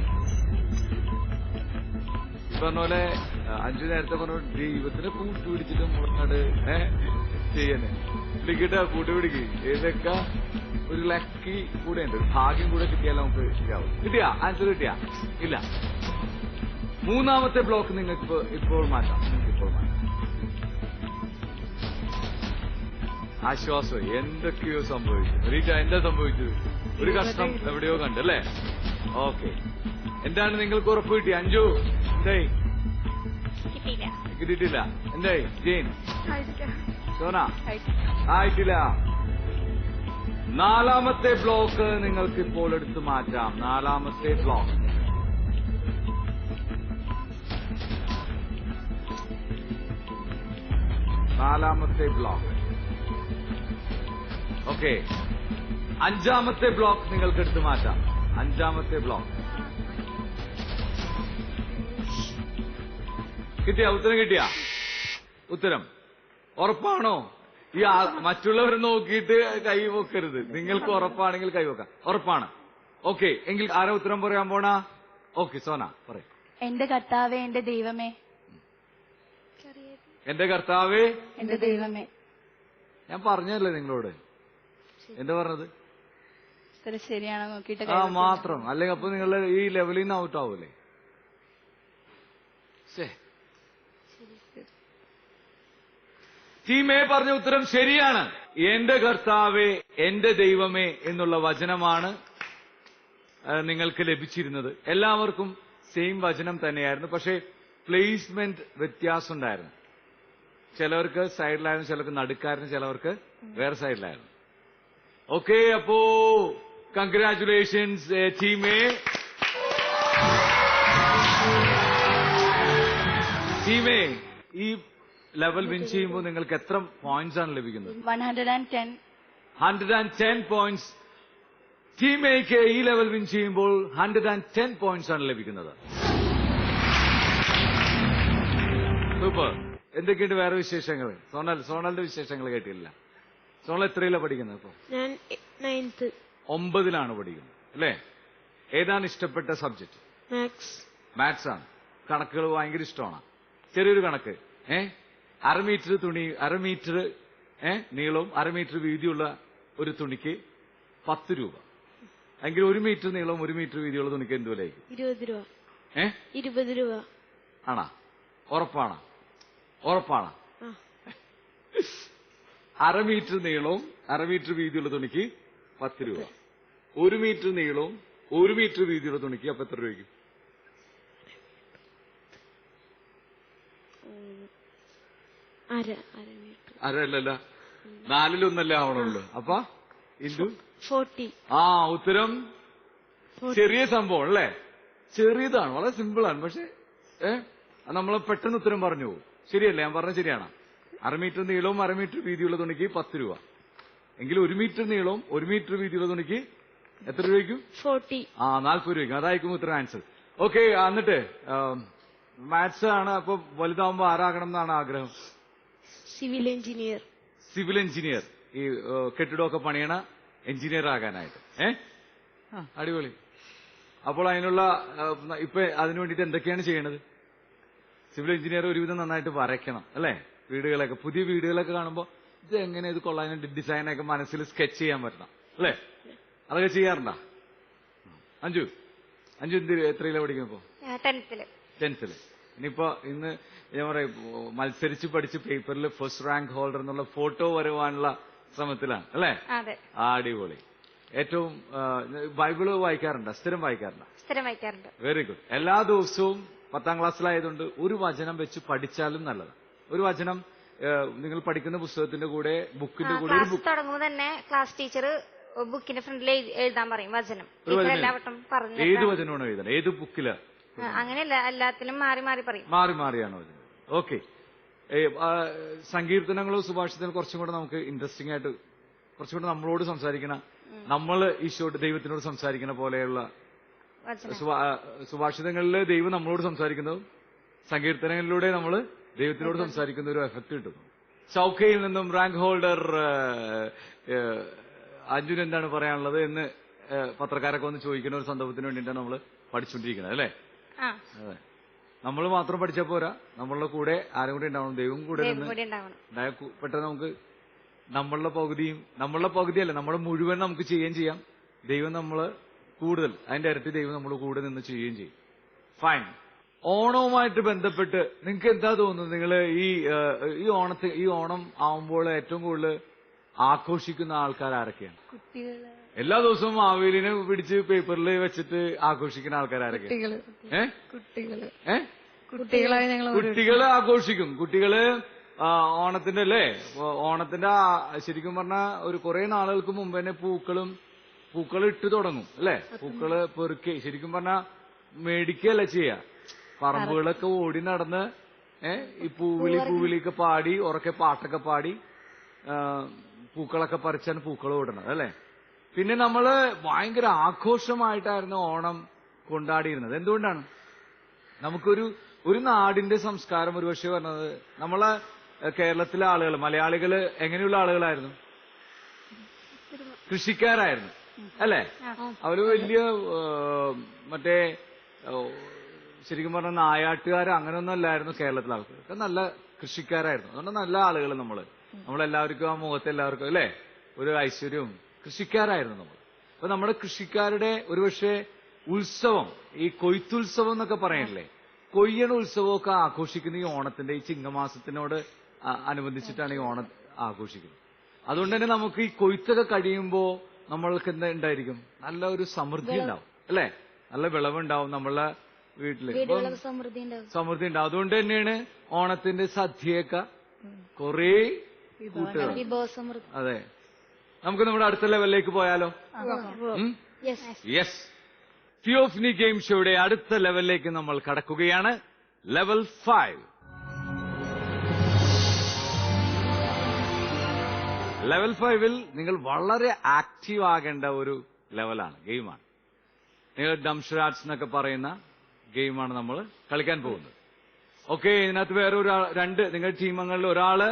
പറഞ്ഞ പോലെ അഞ്ചു നേരത്തെ പറഞ്ഞ ദൈവത്തിന് കൂട്ടുപിടിച്ചിട്ട് മുളങ്ങാട് ചെയ്യണേ. പിടിക്കട്ടെ, കൂട്ടുപിടിക്ക്. ഏതൊക്കെ ഒരു ലക്കി കൂടെ ഉണ്ട്, ഭാഗ്യം കൂടെ കിട്ടിയാൽ നമുക്ക് ശരിയാവും. കിട്ടിയാ? ആൻസർ കിട്ടിയാ? ഇല്ല. മൂന്നാമത്തെ ബ്ലോക്ക് നിങ്ങൾക്ക് ഇപ്പോൾ മാറ്റാം. ആശ്വാസം. എന്തൊക്കെയോ സംഭവിച്ചു. റീറ്റ, എന്താ സംഭവിച്ചത്? ഒരു കഷ്ണം എവിടെയോ കണ്ടല്ലേ? ഓക്കെ, എന്താണ് നിങ്ങൾക്ക് ഉറപ്പ് കിട്ടി? അഞ്ചു എന്തായി? കിട്ടിയിട്ടില്ല. എന്തായി? ജെയിൻ, സോന ആയിട്ടില്ല. നാലാമത്തെ ബ്ലോക്ക് നിങ്ങൾക്ക് ഇപ്പോൾ എടുത്തു മാറ്റാം. നാലാമത്തെ ബ്ലോക്ക് ഓക്കെ. അഞ്ചാമത്തെ ബ്ലോക്ക് നിങ്ങൾക്ക് എടുത്തു മാറ്റാം. അഞ്ചാമത്തെ ബ്ലോക്ക് കിട്ടിയാ? ഉത്തരം കിട്ടിയാ? ഉത്തരം ഉറപ്പാണോ? ഈ മറ്റുള്ളവരെ നോക്കിയിട്ട് കൈവക്കരുത്. നിങ്ങൾക്ക് ഉറപ്പാണെങ്കിൽ കൈവക്കാം. ഉറപ്പാണ്. ഓക്കെ, എങ്കിൽ ആരാ ഉത്തരം പറയാൻ പോണാ? ഓക്കെ, സോന പറയും. എന്റെ കർത്താവേ, എന്റെ ദൈവമേ. എന്റെ കർത്താവേ, എന്റെ ദൈവമേ. ഞാൻ പറഞ്ഞല്ലേ നിങ്ങളോട്. എന്താ പറഞ്ഞത്? ശരിയാണോ നോക്കിയിട്ട് മാത്രം. അല്ലെങ്കിൽ അപ്പൊ നിങ്ങളുടെ ഈ ലെവലിൽ നിന്ന് ഔട്ട് ആവൂലേ? ടീം എ പറഞ്ഞ ഉത്തരം ശരിയാണ്. എന്റെ കർത്താവേ, എന്റെ ദൈവമേ എന്നുള്ള വചനമാണ് നിങ്ങൾക്ക് ലഭിച്ചിരുന്നത്. എല്ലാവർക്കും സെയിം വചനം തന്നെയായിരുന്നു. പക്ഷേ പ്ലേസ്മെന്റ് വ്യത്യാസം ഉണ്ടായിരുന്നു. ചിലവർക്ക് സൈഡിലായിരുന്നു, ചിലർക്ക് നടുക്കായിരുന്നു, ചിലവർക്ക് വേറെ സൈഡിലായിരുന്നു. ഓക്കെ, അപ്പോ congratulations team A. Team A ഈ ലെവൽ വിൻ ചെയ്യുമ്പോൾ നിങ്ങൾക്ക് എത്ര പോയിന്റ്സ് ആണ് ലഭിക്കുന്നത്? 110 പോയിന്റ്സ്. ടീം എക്ക് ഈ ലെവൽ വിൻ ചെയ്യുമ്പോൾ 110 പോയിന്റ്സ് ആണ് ലഭിക്കുന്നത്. സൂപ്പർ. എന്തൊക്കെയുണ്ട് വേറെ വിശേഷങ്ങൾ? സോണലിന്റെ വിശേഷങ്ങൾ കേട്ടില്ല. സോണൽ എത്രയിലാണ് പഠിക്കുന്നത് ഇപ്പൊ? ഞാൻ 9th. 9ലാണ് പഠിക്കുന്നത് അല്ലേ? ഏതാണ് ഇഷ്ടപ്പെട്ട സബ്ജക്ട്? മാത്സ് ആണ്. കണക്കുകൾ ഭയങ്കര ഇഷ്ടമാണ്. ചെറിയൊരു കണക്ക്, 1/2 മീറ്റർ തുണി, 1/2 മീറ്റർ നീളവും 1/2 മീറ്റർ വീതിയുള്ള ഒരു തുണിക്ക് 10 രൂപ. എങ്കിൽ 1 മീറ്റർ നീളവും 1 മീറ്റർ വീതിയുള്ള തുണിക്ക് എന്ത് വിലയായിരിക്കും? 20 രൂപ. 20 രൂപ. ആണോ? ഉറപ്പാണ്? 1/2 മീറ്റർ നീളവും 1/2 മീറ്റർ വീതിയുള്ള തുണിക്ക് 10 രൂപ. 1 മീറ്റർ നീളവും 1 മീറ്റർ വീതിയുള്ള തുണിക്ക് അപ്പൊ എത്ര രൂപയ്ക്കും? അരല്ല, 4-1 ആവണുള്ളൂ. അപ്പൊ ഇൻഡു 40. ഉത്തരം ചെറിയ സംഭവം അല്ലേ? ചെറിയതാണ്, വളരെ സിമ്പിളാണ്. പക്ഷെ നമ്മൾ പെട്ടെന്ന് ഉത്തരം പറഞ്ഞു പോകും. ശരിയല്ലേ? ഞാൻ പറഞ്ഞത് ശരിയാണ്. 1/2 മീറ്റർ നീളവും 1/2 മീറ്റർ വീതിയുള്ള തുണിക്ക് 10 രൂപ. എങ്കിൽ 1 മീറ്റർ നീളവും 1 മീറ്റർ വീതിയുള്ള തുണിക്ക് എത്ര രൂപയ്ക്കും? 40. 40 രൂപയ്ക്കും. അതായിരിക്കും ഉത്തരം ആൻസർ. ഓക്കെ, എന്നിട്ട് മാത്സ് ആണ്. അപ്പൊ വലുതാവുമ്പോ ആരാകണം എന്നാണ് ആഗ്രഹം? Civil engineer. Civil engineer. ഈ കെട്ടിടമൊക്കെ പണിയണ എഞ്ചിനീയർ ആകാനായിട്ട്. അടിപൊളി. അപ്പോൾ അതിനുള്ള ഇപ്പൊ അതിനു വേണ്ടിയിട്ട് എന്തൊക്കെയാണ് ചെയ്യണത്? സിവിൽ എഞ്ചിനീയർ ഒരുവിധം നന്നായിട്ട് വരയ്ക്കണം അല്ലേ? വീടുകളൊക്കെ, പുതിയ വീടുകളൊക്കെ കാണുമ്പോൾ ഇത് എങ്ങനെ ഇത് കൊള്ളാൻ ഡിസൈനൊക്കെ മനസ്സിൽ സ്കെച്ച് ചെയ്യാൻ പറ്റണം അല്ലേ? അതൊക്കെ ചെയ്യാറുണ്ടോ? അഞ്ചു എത്രയിലാണ് പഠിക്കുന്നത്? 10th. ഇനിയിപ്പോ ഇന്ന് ഞാൻ പറയും മത്സരിച്ച് പഠിച്ച് പേപ്പറിൽ ഫസ്റ്റ് റാങ്ക് ഹോൾഡർ എന്നുള്ള ഫോട്ടോ വരുവാനുള്ള ശ്രമത്തിലാണ് അല്ലേ? അടിപൊളി. ഏറ്റവും ബൈബിള് വായിക്കാറുണ്ടോ? സ്ഥിരം വായിക്കാറുണ്ട്? Very good. എല്ലാ ദിവസവും 10ാം ക്ലാസ്സിലായതുകൊണ്ട് ഒരു വചനം വെച്ച് പഠിച്ചാലും നല്ലതാണ്. ഒരു വചനം നിങ്ങൾ പഠിക്കുന്ന പുസ്തകത്തിന്റെ കൂടെ ബുക്കിന്റെ കൂടെ ഒരു ബുക്ക് തുടങ്ങുമ്പോൾ തന്നെ ക്ലാസ് ടീച്ചർ ബുക്കിന്റെ ഫ്രണ്ടിൽ എഴുതാൻ പറയും വചനം. ഏത് വചനമാണ് എഴുതണം? ഏത് ബുക്കില് അങ്ങനെയല്ല, എല്ലാത്തിലും മാറി മാറി പറയും. മാറി മാറിയാണ് വരുന്നത്. ഓക്കെ. സങ്കീർത്തനങ്ങളോ സുഭാഷിതങ്ങളും കുറച്ചും കൂടെ നമുക്ക് ഇൻട്രസ്റ്റിംഗ് ആയിട്ട് കുറച്ചും കൂടെ നമ്മളോട് സംസാരിക്കണ, നമ്മൾ ഈശോട് ദൈവത്തിനോട് സംസാരിക്കുന്ന പോലെയുള്ള സുഭാഷിതങ്ങളിൽ ദൈവം നമ്മളോട് സംസാരിക്കുന്നതും സങ്കീർത്തനങ്ങളിലൂടെ നമ്മൾ ദൈവത്തിനോട് സംസാരിക്കുന്ന ഒരു എഫക്ട് കിട്ടുന്നു. ചൌക്കയിൽ നിന്നും റാങ്ക് ഹോൾഡർ അഞ്ജുൻ എന്താണ് പറയാനുള്ളത് എന്ന് പത്രക്കാരൊക്കെ വന്ന് ചോദിക്കുന്ന ഒരു സന്ദർഭത്തിന് വേണ്ടിയിട്ടാണ് നമ്മൾ പഠിച്ചുകൊണ്ടിരിക്കുന്നത്, അല്ലേ? അതെ. നമ്മൾ മാത്രം പഠിച്ചാൽ പോരാ, നമ്മളുടെ കൂടെ ആരും കൂടെ ഉണ്ടാവണം, ദൈവം കൂടെ പെട്ടെന്ന് നമുക്ക് നമ്മളുടെ പകുതിയല്ല, നമ്മുടെ മുഴുവൻ നമുക്ക് ചെയ്യുകയും ചെയ്യാം. ദൈവം നമ്മള് കൂടുതൽ അതിന്റെ ഇരട്ടി ദൈവം നമ്മൾ കൂടെ നിന്ന് ചെയ്യുകയും ചെയ്യും. ഫൈൻ. ഓണവുമായിട്ട് ബന്ധപ്പെട്ട് നിങ്ങൾക്ക് എന്താ തോന്നുന്നത്? നിങ്ങൾ ഈ ഓണം ആവുമ്പോൾ ഏറ്റവും കൂടുതൽ ആഘോഷിക്കുന്ന ആൾക്കാർ ആരൊക്കെയാണ്? എല്ലാ ദിവസവും മാവേലിനെ പിടിച്ച് പേപ്പറിൽ വെച്ചിട്ട് ആഘോഷിക്കുന്ന ആൾക്കാർ ആരൊക്കെയാണ്? കുട്ടികള് ആഘോഷിക്കും. കുട്ടികള് ഓണത്തിന്റെ അല്ലേ, ഓണത്തിന്റെ ശരിക്കും പറഞ്ഞാൽ ഒരു കുറെ നാളുകൾക്ക് മുമ്പ് തന്നെ പൂക്കൾ ഇട്ട് തുടങ്ങും അല്ലെ? പൂക്കള് പെറുക്കി ശരിക്കും പറഞ്ഞാൽ മേടിക്കുകയല്ല ചെയ്യാ, പറമ്പുകളൊക്കെ ഓടി നടന്ന് ഈ പൂവിളിയൊക്കെ പാടി ഉറക്കെ പാട്ടൊക്കെ പാടി പൂക്കളൊക്കെ പറിച്ചാണ് പൂക്കൾ ഓടണം അല്ലെ? പിന്നെ നമ്മള് ഭയങ്കര ആഘോഷമായിട്ടായിരുന്നു ഓണം കൊണ്ടാടിയിരുന്നത്. എന്തുകൊണ്ടാണ്? നമുക്കൊരു നാടിന്റെ സംസ്കാരം ഒരുപക്ഷെ പറഞ്ഞത് നമ്മളെ കേരളത്തിലെ ആളുകൾ, മലയാളികള് എങ്ങനെയുള്ള ആളുകളായിരുന്നു? കൃഷിക്കാരായിരുന്നു അല്ലെ? അവര് വലിയ മറ്റേ ശരിക്കും പറഞ്ഞ നായാട്ടുകാർ അങ്ങനെയൊന്നും അല്ലായിരുന്നു കേരളത്തിലെ ആൾക്കാർ, നല്ല കൃഷിക്കാരായിരുന്നു. അതുകൊണ്ട് നല്ല ആളുകൾ നമ്മളെല്ലാവർക്കും ആ മുഖത്ത് എല്ലാവർക്കും അല്ലെ ഒരു ഐശ്വര്യവും കൃഷിക്കാരായിരുന്നു നമ്മൾ. അപ്പൊ നമ്മുടെ കൃഷിക്കാരുടെ ഒരുപക്ഷെ ഉത്സവം, ഈ കൊയ്ത്തുത്സവം എന്നൊക്കെ പറയണില്ലേ, കൊയ്യണ ഉത്സവമൊക്കെ ആഘോഷിക്കുന്ന ഈ ഓണത്തിന്റെ ഈ ചിങ്ങമാസത്തിനോട് അനുബന്ധിച്ചിട്ടാണ് ഈ ഓണം ആഘോഷിക്കുന്നത്. അതുകൊണ്ട് തന്നെ നമുക്ക് ഈ കൊയ്ത്തൊക്കെ കഴിയുമ്പോ നമ്മൾക്ക് എന്താ ഉണ്ടായിരിക്കും? നല്ല ഒരു സമൃദ്ധി ഉണ്ടാവും അല്ലെ? നല്ല വിളവുണ്ടാവും നമ്മളെ വീട്ടില്, സമൃദ്ധി ഉണ്ടാവും. അതുകൊണ്ട് തന്നെയാണ് ഓണത്തിന്റെ സദ്യയൊക്കെ കുറേ കൂട്ടുകൾ. അതെ. നമുക്ക് നമ്മുടെ അടുത്ത ലെവലിലേക്ക് പോയാലോ? യെസ്. തിയോഫനി ഗെയിം ഷോയുടെ അടുത്ത ലെവലിലേക്ക് നമ്മൾ കടക്കുകയാണ്. ലെവൽ 5. ലെവൽ 5ൽ നിങ്ങൾ വളരെ ആക്റ്റീവ് ആകേണ്ട ഒരു ലെവലാണ്, ഗെയിമാണ്. നിങ്ങൾ ഡംഷറാറ്റ്സ് എന്നൊക്കെ പറയുന്ന ഗെയിമാണ് നമ്മൾ കളിക്കാൻ പോകുന്നത്. ഓക്കെ. ഇതിനകത്ത് വേറെ രണ്ട് നിങ്ങളുടെ ടീമങ്ങളിൽ ഒരാള്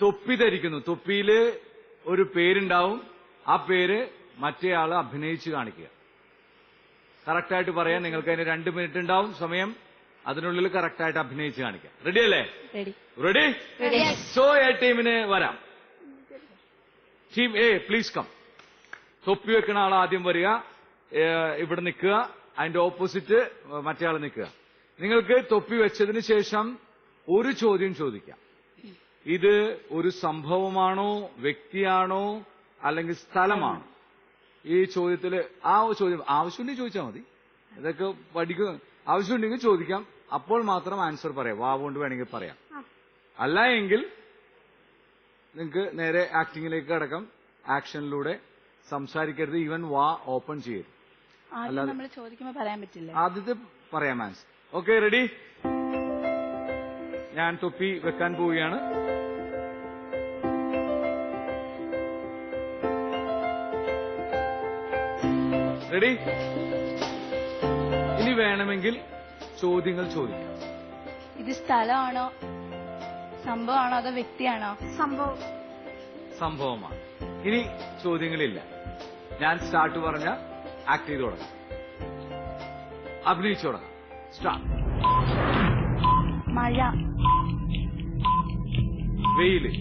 തൊപ്പി ധരിക്കുന്നു. തൊപ്പിയില് ഒരു പേരുണ്ടാവും. ആ പേര് മറ്റേ ആള് അഭിനയിച്ച് കാണിക്കുക. കറക്റ്റായിട്ട് പറയാൻ നിങ്ങൾക്ക് അതിന് 2 മിനിറ്റ് ഉണ്ടാവും സമയം. അതിനുള്ളിൽ കറക്റ്റായിട്ട് അഭിനയിച്ച് കാണിക്കാം. റെഡി അല്ലേ? റെഡി. സോ എ ടീമിന് വരാം. Team A please come. തൊപ്പി വെക്കുന്ന ആൾ ആദ്യം വരിക, ഇവിടെ നിൽക്കുക. അതിന്റെ ഓപ്പോസിറ്റ് മറ്റേ ആൾ നിൽക്കുക. നിങ്ങൾക്ക് തൊപ്പി വെച്ചതിന് ശേഷം ഒരു ചോദ്യം ചോദിക്കാം. ഇത് ഒരു സംഭവമാണോ, വ്യക്തിയാണോ, അല്ലെങ്കിൽ സ്ഥലമാണോ? ഈ ചോദ്യത്തില് ചോദ്യം ആവശ്യമുണ്ടെങ്കിൽ ചോദിച്ചാൽ മതി. ഇതൊക്കെ പഠിക്കുക. ആവശ്യമുണ്ടെങ്കിൽ ചോദിക്കാം. അപ്പോൾ മാത്രം ആൻസർ പറയാം. വാവുകൊണ്ട് വേണമെങ്കിൽ പറയാം. അല്ല എങ്കിൽ നിങ്ങൾക്ക് നേരെ ആക്ടിങ്ങിലേക്ക് കടക്കാം. ആക്ഷനിലൂടെ സംസാരിക്കരുത്. ഈവൻ വാ ഓപ്പൺ ചെയ്യരുത്. അല്ലാതെ നമ്മൾ ചോദിക്കുമ്പോൾ പറയാൻ പറ്റില്ല. ആദ്യത്തെ പറയാം ആൻസർ. ഓക്കെ. റെഡി? ഞാൻ തൊപ്പി വെക്കാൻ പോവുകയാണ്. റെഡി? ഇനി വേണമെങ്കിൽ ചോദ്യങ്ങൾ ചോദിക്കാം. ഇത് സ്ഥലമാണോ, സംഭവമാണോ, അതോ വ്യക്തിയാണോ? സംഭവമാണ്. ഇനി ചോദ്യങ്ങളില്ല. ഞാൻ സ്റ്റാർട്ട് പറഞ്ഞ ആക്ട് ചെയ്ത് തുടങ്ങാം, അഭിനയിച്ചു തുടങ്ങാം. സ്റ്റാർട്ട്. മഴ. വെയില്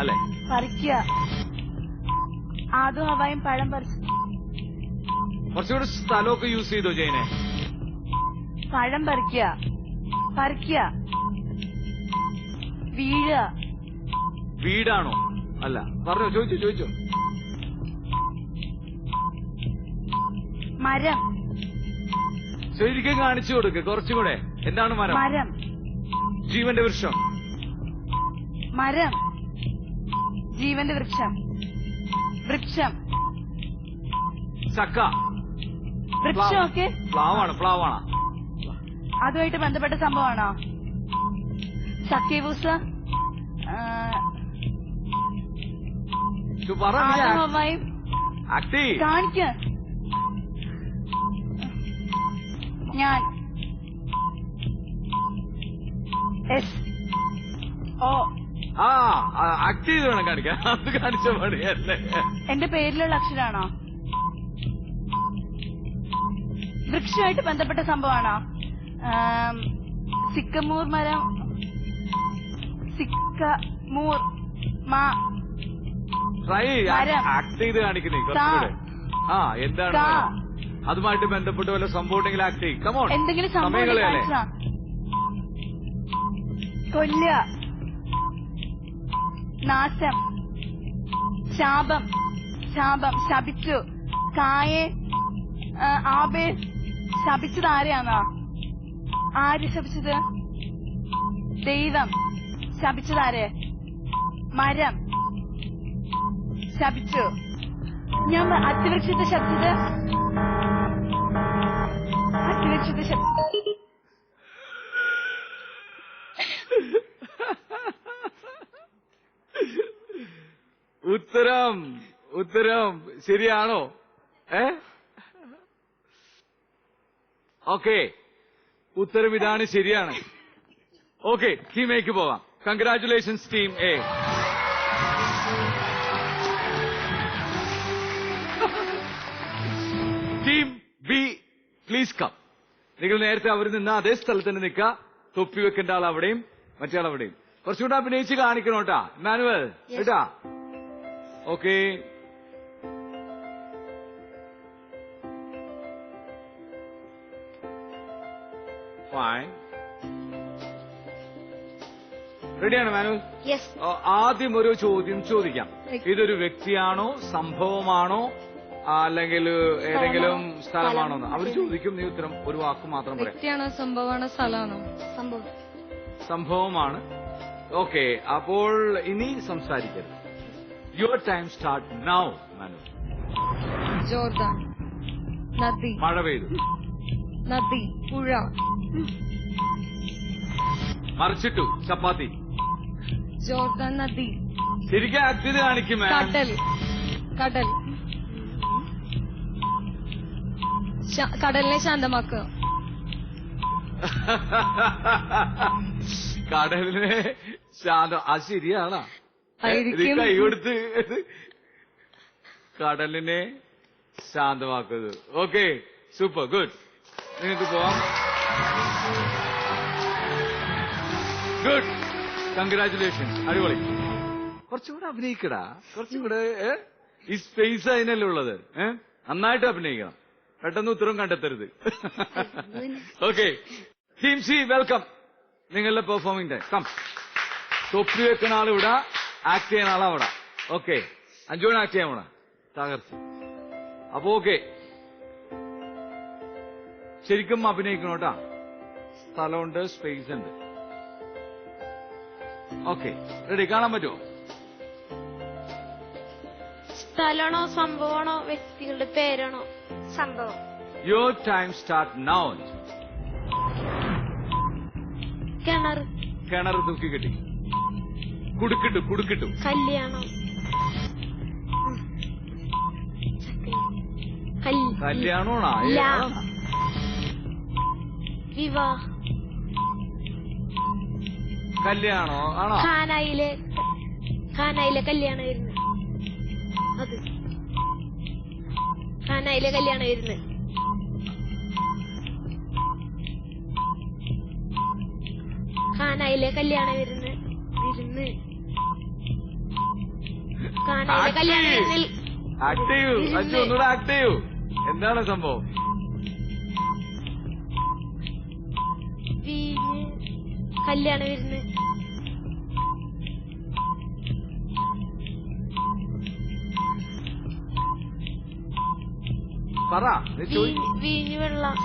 അല്ലെ? പറിക്കുക. ആദും ഹവായും പഴം പറിച്ചു. കുറച്ചുകൂടെ സ്ഥലമൊക്കെ യൂസ് ചെയ്തോ ജയനെ? പഴം പറിക്കുക. പറിക്കുക. വീഴുക. വീടാണോ? അല്ല. പറഞ്ഞോ, ചോദിച്ചോ. മരം. ശരിക്കും കാണിച്ചു കൊടുക്ക് കുറച്ചും കൂടെ. എന്താണ് മരം? മരം. ജീവന്റെ വൃക്ഷം. മരം. ജീവന്റെ വൃക്ഷം. വൃക്ഷം. ചക്ക. വൃക്ഷമൊക്കെ പ്ലാവാണ്. അതുമായിട്ട് ബന്ധപ്പെട്ട സംഭവമാണോ? സഖ്യവൂസ് ആദമവയും കാണിക്ക. ഞാൻ ആക്ട് ചെയ്ത് വേണം കാണിക്കാൻ. അത് കാണിച്ച പണിയല്ലേ. എന്റെ പേരിലുള്ള അക്ഷരാണോ? വൃക്ഷമായിട്ട് ബന്ധപ്പെട്ട സംഭവമാണോ? സിക്കമൂർ മരം. സിക്കമൂർ ട്രൈ ആക്ട് ചെയ്ത് കാണിക്കുന്നേ കുറച്ചുകൂടെ. എന്താണ് അതുമായിട്ട് ബന്ധപ്പെട്ട് വല്ല സംഭവം ഉണ്ടെങ്കിൽ ആക്ട് ചെയ്യും. കമോൺ, എന്തെങ്കിലും സമയങ്ങളല്ലേ. കൊല്ല, നാശം, ശാപം, ശപിച്ചു, കായെ, ആബേ. ശപിച്ചത് ആരെയാണോ? ആര് ശപിച്ചത്? ദൈവം. ശപിച്ചത് ആരെ? മരം ശപിച്ചു. ഞാൻ അത്തിവൃക്ഷത്തെ ശപിച്ചത്. അത്തിവൃക്ഷത്തെ ശപിച്ചത്. ഉത്തരം ശരിയാണോ? ഓക്കെ, ഉത്തരം ഇതാണ്, ശരിയാണ്. ഓക്കെ, ടീം എക്ക് പോവാം. Congratulations team A. Team B please come. നിങ്ങൾ നേരത്തെ അവർ നിന്ന അതേ സ്ഥലത്ത് തന്നെ നിൽക്കുക. തൊപ്പി വെക്കേണ്ട ആൾ അവിടെയും മറ്റേ ആൾ അവിടെയും. കുറച്ചുകൂടെ അഭിനയിച്ച് കാണിക്കണോട്ടാ ഇമ്മാനുവൽ കേട്ടാ. Okay, fine. റെഡിയാണോ മാനുവൽ? ആദ്യം ഒരു ചോദ്യം ചോദിക്കാം. ഇതൊരു വ്യക്തിയാണോ, സംഭവമാണോ, അല്ലെങ്കിൽ ഏതെങ്കിലും സ്ഥലമാണോ? അവർ ചോദിക്കും, നീ ഉത്തരം ഒരു വാക്ക് മാത്രം പറയാം. വ്യക്തിയാണോ, സംഭവമാണോ, സ്ഥലമാണോ? സംഭവമാണ്. ഓക്കെ, അപ്പോൾ ഇനി സംസാരിക്കരുത്. Your time start now Manuel. Jordan, നദി. മഴ പെയ്തു. നദി, പുഴ. മറിച്ചിട്ടു, ചപ്പാത്തി. ജോർദാൻ നദി. ശരിക്കും ആക്ട് ചെയ്ത് കാണിക്കും. കടൽ. കടലിനെ ശാന്തമാക്കുക. കടലിനെ ശാന്തം. അത് ശരിയാണോ? കൈ കൊടുത്ത് കടലിനെ ശാന്തമാക്കുന്നത്. Okay, super, good. നിങ്ങൾക്ക് പോവാം. ഗുഡ്, കൺഗ്രാറ്റുലേഷൻസ്, അടിപൊളി. കുറച്ചുകൂടെ അഭിനയിക്കടാ, കുറച്ചുകൂടെ. ഈ സ്പേസ് അതിനല്ലേ ഉള്ളത്. നന്നായിട്ട് അഭിനയിക്കണം. പെട്ടെന്ന് ഉത്തരം കണ്ടെത്തരുത്. Okay, team C welcome. നിങ്ങളുടെ പെർഫോമിംഗ് ടൈം. കം. തൊപ്പി വെക്കുന്ന ആളിവിടെ, ആക്ട് ചെയ്യുന്ന ആളവിടെ. ഓക്കെ, അഞ്ചോണ് ആക്ട് ചെയ്യാൻ പോണ തകർത്ത്. അപ്പൊ ഓക്കെ, ശരിക്കും അഭിനയിക്കണോട്ടാ. സ്ഥലമുണ്ട്, സ്പേസ് ഉണ്ട്. Okay, ready? കാണാൻ പറ്റുമോ? സ്ഥലമാണോ, സംഭവമാണോ, വ്യക്തികളുടെ പേരാണോ? സംഭവം. Your time start now. കിണർ തൂക്കി കെട്ടി. കുടുക്കിട്ടു. കല്യാണം. കല്യാണോണാ? വിവാഹം. കല്യാണോ ആണോ? ഖാനായിലെ കല്യാണം വരുന്നത്. അത് ഖാനായിലെ കല്യാണം വരുന്നത്. ഖാനായിലെ കല്യാണം വരുന്നത്. ഖാനായിലെ കല്യാണം വരുന്നിൽ. ആക്ട് ചെയ്യൂ, അഞ്ചു ഒന്നുകൂടെ ആക്ട് ചെയ്യൂ. എന്താണ് സംഭവം? കല്യാണം വരുന്നത്. പറ. വീഞ്ഞു വെള്ളം.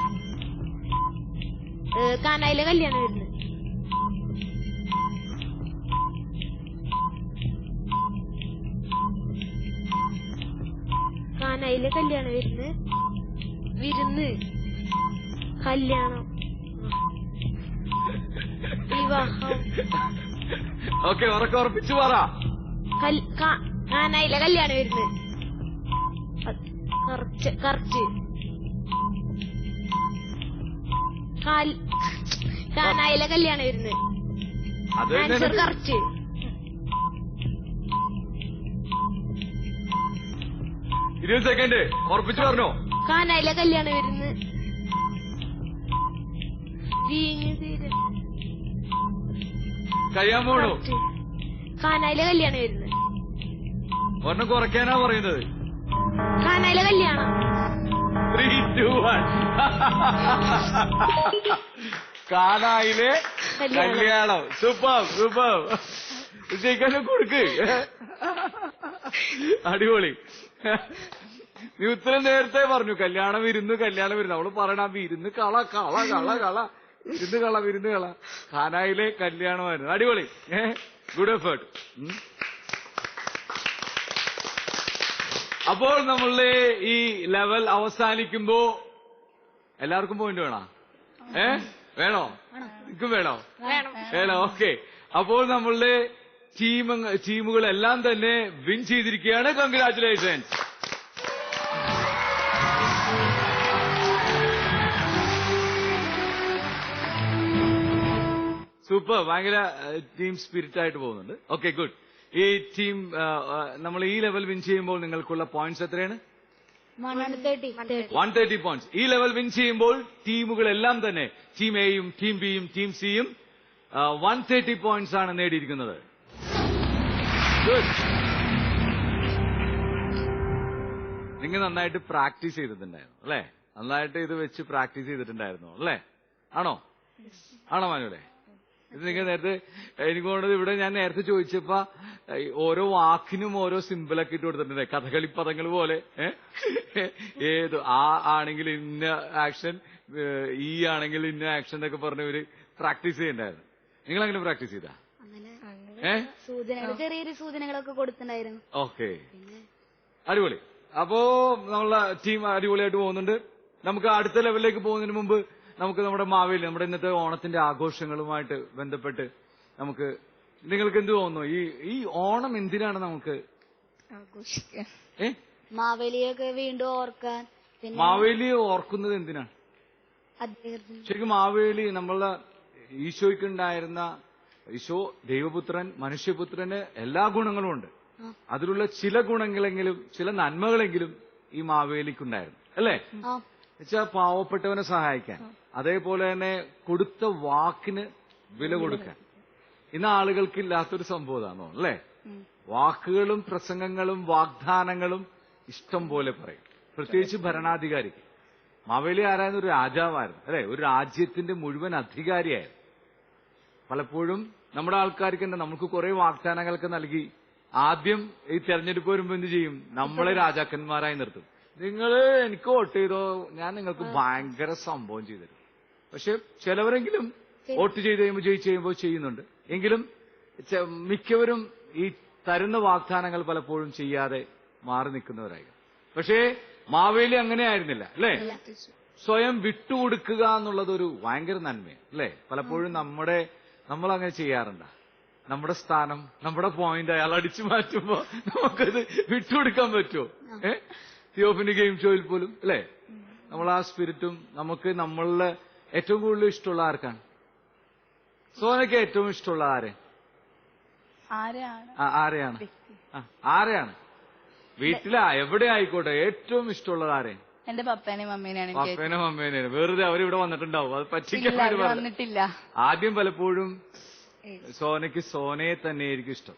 ഖാനായിലെ കല്യാണം വരുന്നത്. ഖാനായിലെ കല്യാണം വരുന്നത്. വിരുന്ന്, കല്യാണം, വിവാഹം. ഓക്കെ, ഉറപ്പിച്ചു പറ. കാനായിലെ കല്യാണം വരുന്നത്, കറച്ച് കാനായിലെ കല്യാണം വരുന്നത്, ആൻസർ കറച്ച്. 20 സെക്കൻഡ്, ഉറപ്പിച്ചു പറഞ്ഞോ. കാനായിലെ കല്യാണം വരുന്നത്, വീഞ്ഞ് തീരെ കഴിയാൻ പോണു. കാനായിലെ കല്യാണം വരുന്നത്, ഒരെണ്ണം കുറയ്ക്കാനാ പറയുന്നത്. കാനായിലെ കല്യാണം. 3, 2, 1. കാനായിലെ കല്യാണം. സൂപ്പർ. ജയിക്കാനും കൊടുക്ക്. അടിപൊളി. നീ ഉത്തരം നേരത്തെ പറഞ്ഞു. കല്യാണം വിരുന്ന്. അവള് പറയണ വിരുന്ന് കള. വിരുന്ന് കള. കാനായിലെ കല്യാണമായിരുന്നു. അടിപൊളി. Good effort. അപ്പോൾ നമ്മളുടെ ഈ ലെവൽ അവസാനിക്കുമ്പോ എല്ലാവർക്കും പോയിന്റ് വേണോ? വേണോ? നിൽക്കും വേണോ? വേണം. ഓക്കെ. അപ്പോൾ നമ്മളുടെ ടീമുകളെല്ലാം തന്നെ വിൻ ചെയ്തിരിക്കുകയാണ്. കൺഗ്രാറ്റുലേഷൻസ്. സൂപ്പർ. ഭയങ്കര ടീം സ്പിരിറ്റ് ആയിട്ട് പോകുന്നുണ്ട്. Okay, good. ഈ ടീം നമ്മൾ ഈ ലെവൽ വിൻ ചെയ്യുമ്പോൾ നിങ്ങൾക്കുള്ള പോയിന്റ്സ് എത്രയാണ്? 130 പോയിന്റ്സ്. ഈ ലെവൽ വിൻ ചെയ്യുമ്പോൾ ടീമുകളെല്ലാം തന്നെ ടീം എയും ടീം ബിയും ടീം സിയും 130 പോയിന്റ്സ് ആണ് നേടിയിരിക്കുന്നത്. ഗുഡ്. നിങ്ങൾ നന്നായിട്ട് പ്രാക്ടീസ് ചെയ്തിട്ടുണ്ടായിരുന്നു അല്ലേ? നന്നായിട്ട് ഇത് വെച്ച് പ്രാക്ടീസ് ചെയ്തിട്ടുണ്ടായിരുന്നു അല്ലേ? ആണോ മാനുടെ? ഇത് നിങ്ങൾ നേരത്തെ എനിക്ക് തോന്നുന്നത് ഇവിടെ ഞാൻ നേരത്തെ ചോദിച്ചപ്പോ ഓരോ വാക്കിനും ഓരോ സിമ്പിളൊക്കെ ഇട്ട് കൊടുത്തിട്ടുണ്ട്. കഥകളി പദങ്ങൾ പോലെ. ഏത് ആ ആണെങ്കിൽ ഇന്ന ആക്ഷൻ, ഈ ആണെങ്കിൽ ഇന്ന ആക്ഷൻ എന്നൊക്കെ പറഞ്ഞവര് പ്രാക്ടീസ് ചെയ്യണ്ടായിരുന്നു. നിങ്ങൾ അങ്ങനെ പ്രാക്ടീസ് ചെയ്താ? ചെറിയൊരു സൂചനകളൊക്കെ കൊടുത്തിട്ടുണ്ടായിരുന്നു. ഓക്കെ, അടിപൊളി. അപ്പോ നമ്മളെ ടീം അടിപൊളിയായിട്ട് പോകുന്നുണ്ട്. നമുക്ക് അടുത്ത ലെവലിലേക്ക് പോകുന്നതിന് മുമ്പ് നമുക്ക് നമ്മുടെ മാവേലി, നമ്മുടെ ഇന്നത്തെ ഓണത്തിന്റെ ആഘോഷങ്ങളുമായിട്ട് ബന്ധപ്പെട്ട് നമുക്ക് നിങ്ങൾക്ക് എന്ത് തോന്നുന്നു? ഈ ഓണം എന്തിനാണ് നമുക്ക് ആഘോഷിക്കാൻ? മാവേലിയൊക്കെ വീണ്ടും ഓർക്കാൻ. മാവേലിയെ ഓർക്കുന്നത് എന്തിനാണ്? ശരിക്കും മാവേലി നമ്മളെ ഈശോയ്ക്കുണ്ടായിരുന്ന, ഈശോ ദൈവപുത്രൻ, മനുഷ്യപുത്രന് എല്ലാ ഗുണങ്ങളും ഉണ്ട്. അതിലുള്ള ചില ഗുണങ്ങളെങ്കിലും ചില നന്മകളെങ്കിലും ഈ മാവേലിക്കുണ്ടായിരുന്നു അല്ലേ? എന്നുവെച്ചാൽ പാവപ്പെട്ടവനെ സഹായിക്കാൻ, അതേപോലെ തന്നെ കൊടുത്ത വാക്കിന് വില കൊടുക്കാൻ. ഇന്ന് ആളുകൾക്ക് ഇല്ലാത്തൊരു സംഭവമാണോ അല്ലേ? വാക്കുകളും പ്രസംഗങ്ങളും വാഗ്ദാനങ്ങളും ഇഷ്ടം പോലെ പറയും, പ്രത്യേകിച്ച് ഭരണാധികാരിക്ക്. മാവേലി ആരായിരുന്നു? ഒരു രാജാവായിരുന്നു അല്ലെ? ഒരു രാജ്യത്തിന്റെ മുഴുവൻ അധികാരിയായിരുന്നു. പലപ്പോഴും നമ്മുടെ ആൾക്കാർക്ക് തന്നെ നമുക്ക് കുറെ വാഗ്ദാനങ്ങളൊക്കെ നൽകി ആദ്യം ഈ തെരഞ്ഞെടുപ്പ് വരുമ്പോ എന്ത് ചെയ്യും? നമ്മളെ രാജാക്കന്മാരായി നിർത്തും. നിങ്ങള് എനിക്ക് വോട്ട് ചെയ്തോ, ഞാൻ നിങ്ങൾക്ക് ഭയങ്കര സംഭവം ചെയ്തുതരും. പക്ഷെ ചിലവരെങ്കിലും വോട്ട് ചെയ്ത് കഴിയുമ്പോൾ ജയിച്ചു കഴിയുമ്പോൾ ചെയ്യുന്നുണ്ട്. എങ്കിലും മിക്കവരും ഈ തരുന്ന വാഗ്ദാനങ്ങൾ പലപ്പോഴും ചെയ്യാതെ മാറി നിൽക്കുന്നവരായി. പക്ഷേ മാവേലി അങ്ങനെ ആയിരുന്നില്ല അല്ലേ? സ്വയം വിട്ടുകൊടുക്കുക എന്നുള്ളതൊരു ഭയങ്കര നന്മയാണ് അല്ലേ? പലപ്പോഴും നമ്മൾ അങ്ങനെ ചെയ്യാറുണ്ട്. നമ്മുടെ സ്ഥാനം, നമ്മുടെ പോയിന്റ് അയാൾ അടിച്ചു മാറ്റുമ്പോ നമുക്കത് വിട്ടുകൊടുക്കാൻ പറ്റുമോ? തിയോഫനി ഗെയിം ഷോയിൽ പോലും അല്ലേ? നമ്മൾ ആ സ്പിരിറ്റും നമുക്ക് നമ്മളുടെ ഏറ്റവും കൂടുതൽ ഇഷ്ടമുള്ള ആർക്കാണ്? സോനയ്ക്ക് ഏറ്റവും ഇഷ്ടമുള്ള ആരെയാണ്? വീട്ടിലാ എവിടെ ആയിക്കോട്ടെ ഏറ്റവും ഇഷ്ടമുള്ളത് ആരെ? എന്റെ പപ്പേനെയും മമ്മേനെയാണ്. പപ്പേനെ മമ്മേനെയാണ്. വെറുതെ അവരിവിടെ വന്നിട്ടുണ്ടാവും, അത് പറ്റിക്കാൻ വന്നിട്ടില്ല. ആദ്യം പലപ്പോഴും സോനയ്ക്ക് സോനയെ തന്നെയായിരിക്കും ഇഷ്ടം.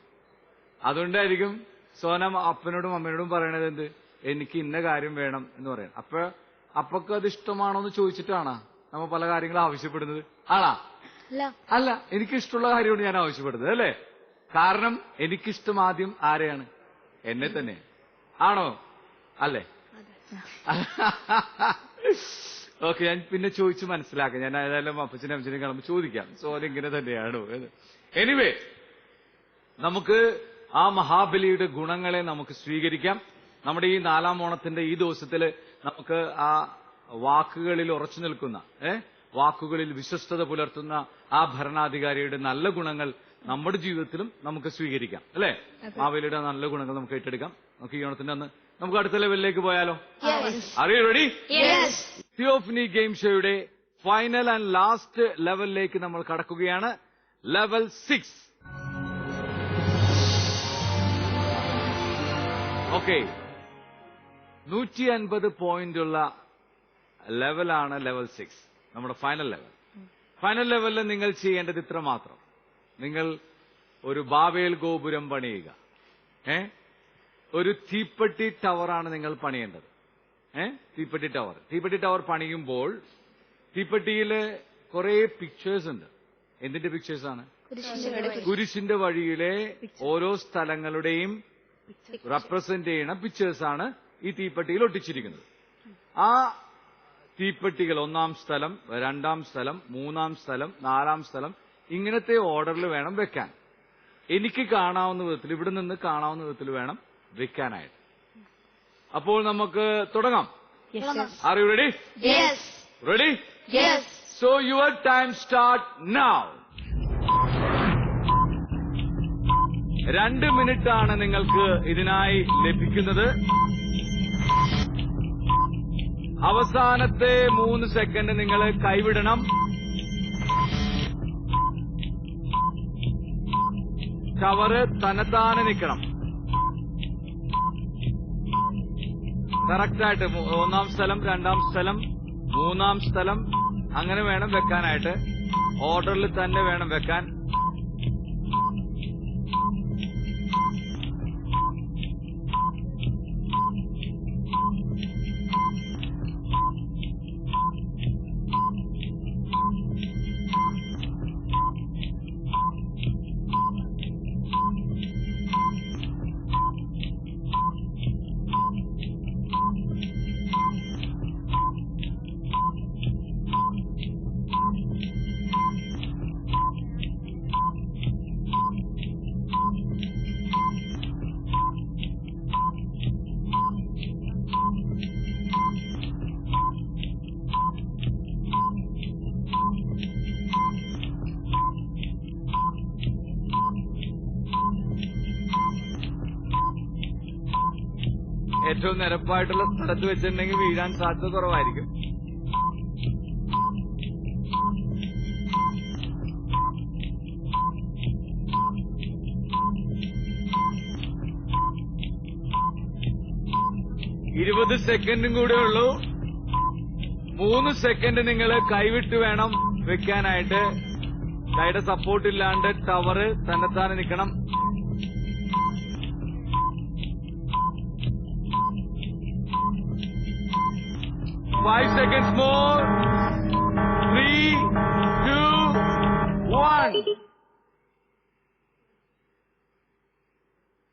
അതുകൊണ്ടായിരിക്കും സോന അപ്പനോടും അമ്മയോടും പറയണത് എന്ത്? എനിക്ക് ഇന്ന കാര്യം വേണം എന്ന് പറയണം. അപ്പൊക്കെ അത് ഇഷ്ടമാണോ എന്ന് ചോദിച്ചിട്ടാണ് നമ്മ പല കാര്യങ്ങളും ആവശ്യപ്പെടുന്നത്. ആണാ? അല്ല, എനിക്കിഷ്ടമുള്ള കാര്യമാണ് ഞാൻ ആവശ്യപ്പെടുന്നത് അല്ലേ? കാരണം എനിക്കിഷ്ടം ആദ്യം ആരെയാണ്? എന്നെ തന്നെ. ആണോ? അല്ലേ? ഓക്കെ, ഞാൻ പിന്നെ ചോദിച്ചു മനസ്സിലാക്കാം. ഞാൻ ഏതായാലും അപ്പച്ചനും അമ്മച്ചനും കാണുമ്പോൾ ചോദിക്കാം സോന ഇങ്ങനെ തന്നെയാണോ എന്ന്. എനിവേ, നമുക്ക് ആ മഹാബലിയുടെ ഗുണങ്ങളെ നമുക്ക് സ്വീകരിക്കാം. നമ്മുടെ ഈ 4-ാം ഓണത്തിന്റെ ഈ ദിവസത്തില് നമുക്ക് ആ വാക്കുകളിൽ ഉറച്ചു നിൽക്കുന്ന വാക്കുകളിൽ വിശ്വസ്തത പുലർത്തുന്ന ആ ഭരണാധികാരിയുടെ നല്ല ഗുണങ്ങൾ നമ്മുടെ ജീവിതത്തിലും നമുക്ക് സ്വീകരിക്കാം അല്ലേ? മാവേലിയുടെ നല്ല ഗുണങ്ങൾ നമുക്ക് ഏറ്റെടുക്കാം. നമുക്ക് ഈ ഓണത്തിന്റെ അന്ന് നമുക്ക് അടുത്ത ലെവലിലേക്ക് പോയാലോ? Are you ready? Theophany game ഷോയുടെ ഫൈനൽ ആൻഡ് ലാസ്റ്റ് ലെവലിലേക്ക് നമ്മൾ കടക്കുകയാണ്. ലെവൽ 6. ഓക്കെ, 150 പോയിന്റുള്ള ലെവലാണ് ലെവൽ 6, നമ്മുടെ ഫൈനൽ ലെവൽ. ഫൈനൽ ലെവലിൽ നിങ്ങൾ ചെയ്യേണ്ടത് ഇത്ര മാത്രം. നിങ്ങൾ ഒരു ബാബേൽ ഗോപുരം പണിയുക. ഒരു തീപ്പെട്ടി ടവറാണ് നിങ്ങൾ പണിയേണ്ടത്. തീപ്പെട്ടി ടവർ പണിയുമ്പോൾ തീപ്പെട്ടിയില് കുറെ പിക്ചേഴ്സ് ഉണ്ട്. എന്തിന്റെ പിക്ചേഴ്സാണ്? കുരിശിന്റെ വഴിയിലെ ഓരോ സ്ഥലങ്ങളുടെയും റെപ്രസെന്റ് ചെയ്യുന്ന പിക്ചേഴ്സാണ് ഈ തീപ്പെട്ടിയിൽ ഒട്ടിച്ചിരിക്കുന്നത്. ആ തീപ്പെട്ടികൾ 1-ാം സ്ഥലം, 2-ാം സ്ഥലം, 3-ാം സ്ഥലം, 4-ാം സ്ഥലം, ഇങ്ങനത്തെ ഓർഡറിൽ വേണം വെക്കാൻ. എനിക്ക് കാണാവുന്ന വിധത്തിൽ, ഇവിടെ നിന്ന് കാണാവുന്ന വിധത്തിൽ വേണം വെക്കാനായിട്ട്. അപ്പോൾ നമുക്ക് തുടങ്ങാം. R you ready? Ready? So your time start now. 2 മിനിറ്റാണ് നിങ്ങൾക്ക് ഇതിനായി ലഭിക്കുന്നത്. അവസാനത്തെ 3 സെക്കൻഡ് നിങ്ങൾ കൈവിടണം. ടവറ് തന്നെത്താനെ നിൽക്കണം. കറക്റ്റായിട്ട് 1-ാം സ്ഥലം, 2-ാം സ്ഥലം, 3-ാം സ്ഥലം, അങ്ങനെ വേണം വെക്കാനായിട്ട്. ഓർഡറിൽ തന്നെ വേണം വെക്കാൻ. ഏറ്റവും നിരപ്പായിട്ടുള്ള സ്ഥലത്ത് വെച്ചിട്ടുണ്ടെങ്കിൽ വീഴാൻ സാധ്യത കുറവായിരിക്കും. ഇരുപത് സെക്കൻഡും കൂടെ ഉള്ളൂ. 3 സെക്കൻഡ് നിങ്ങൾ കൈവിട്ട് വേണം വെക്കാനായിട്ട്. കൈയുടെ സപ്പോർട്ട് ഇല്ലാണ്ട് ടവറ് തന്നെത്താനെ നിൽക്കണം. 5 seconds more. 3, 2, 1.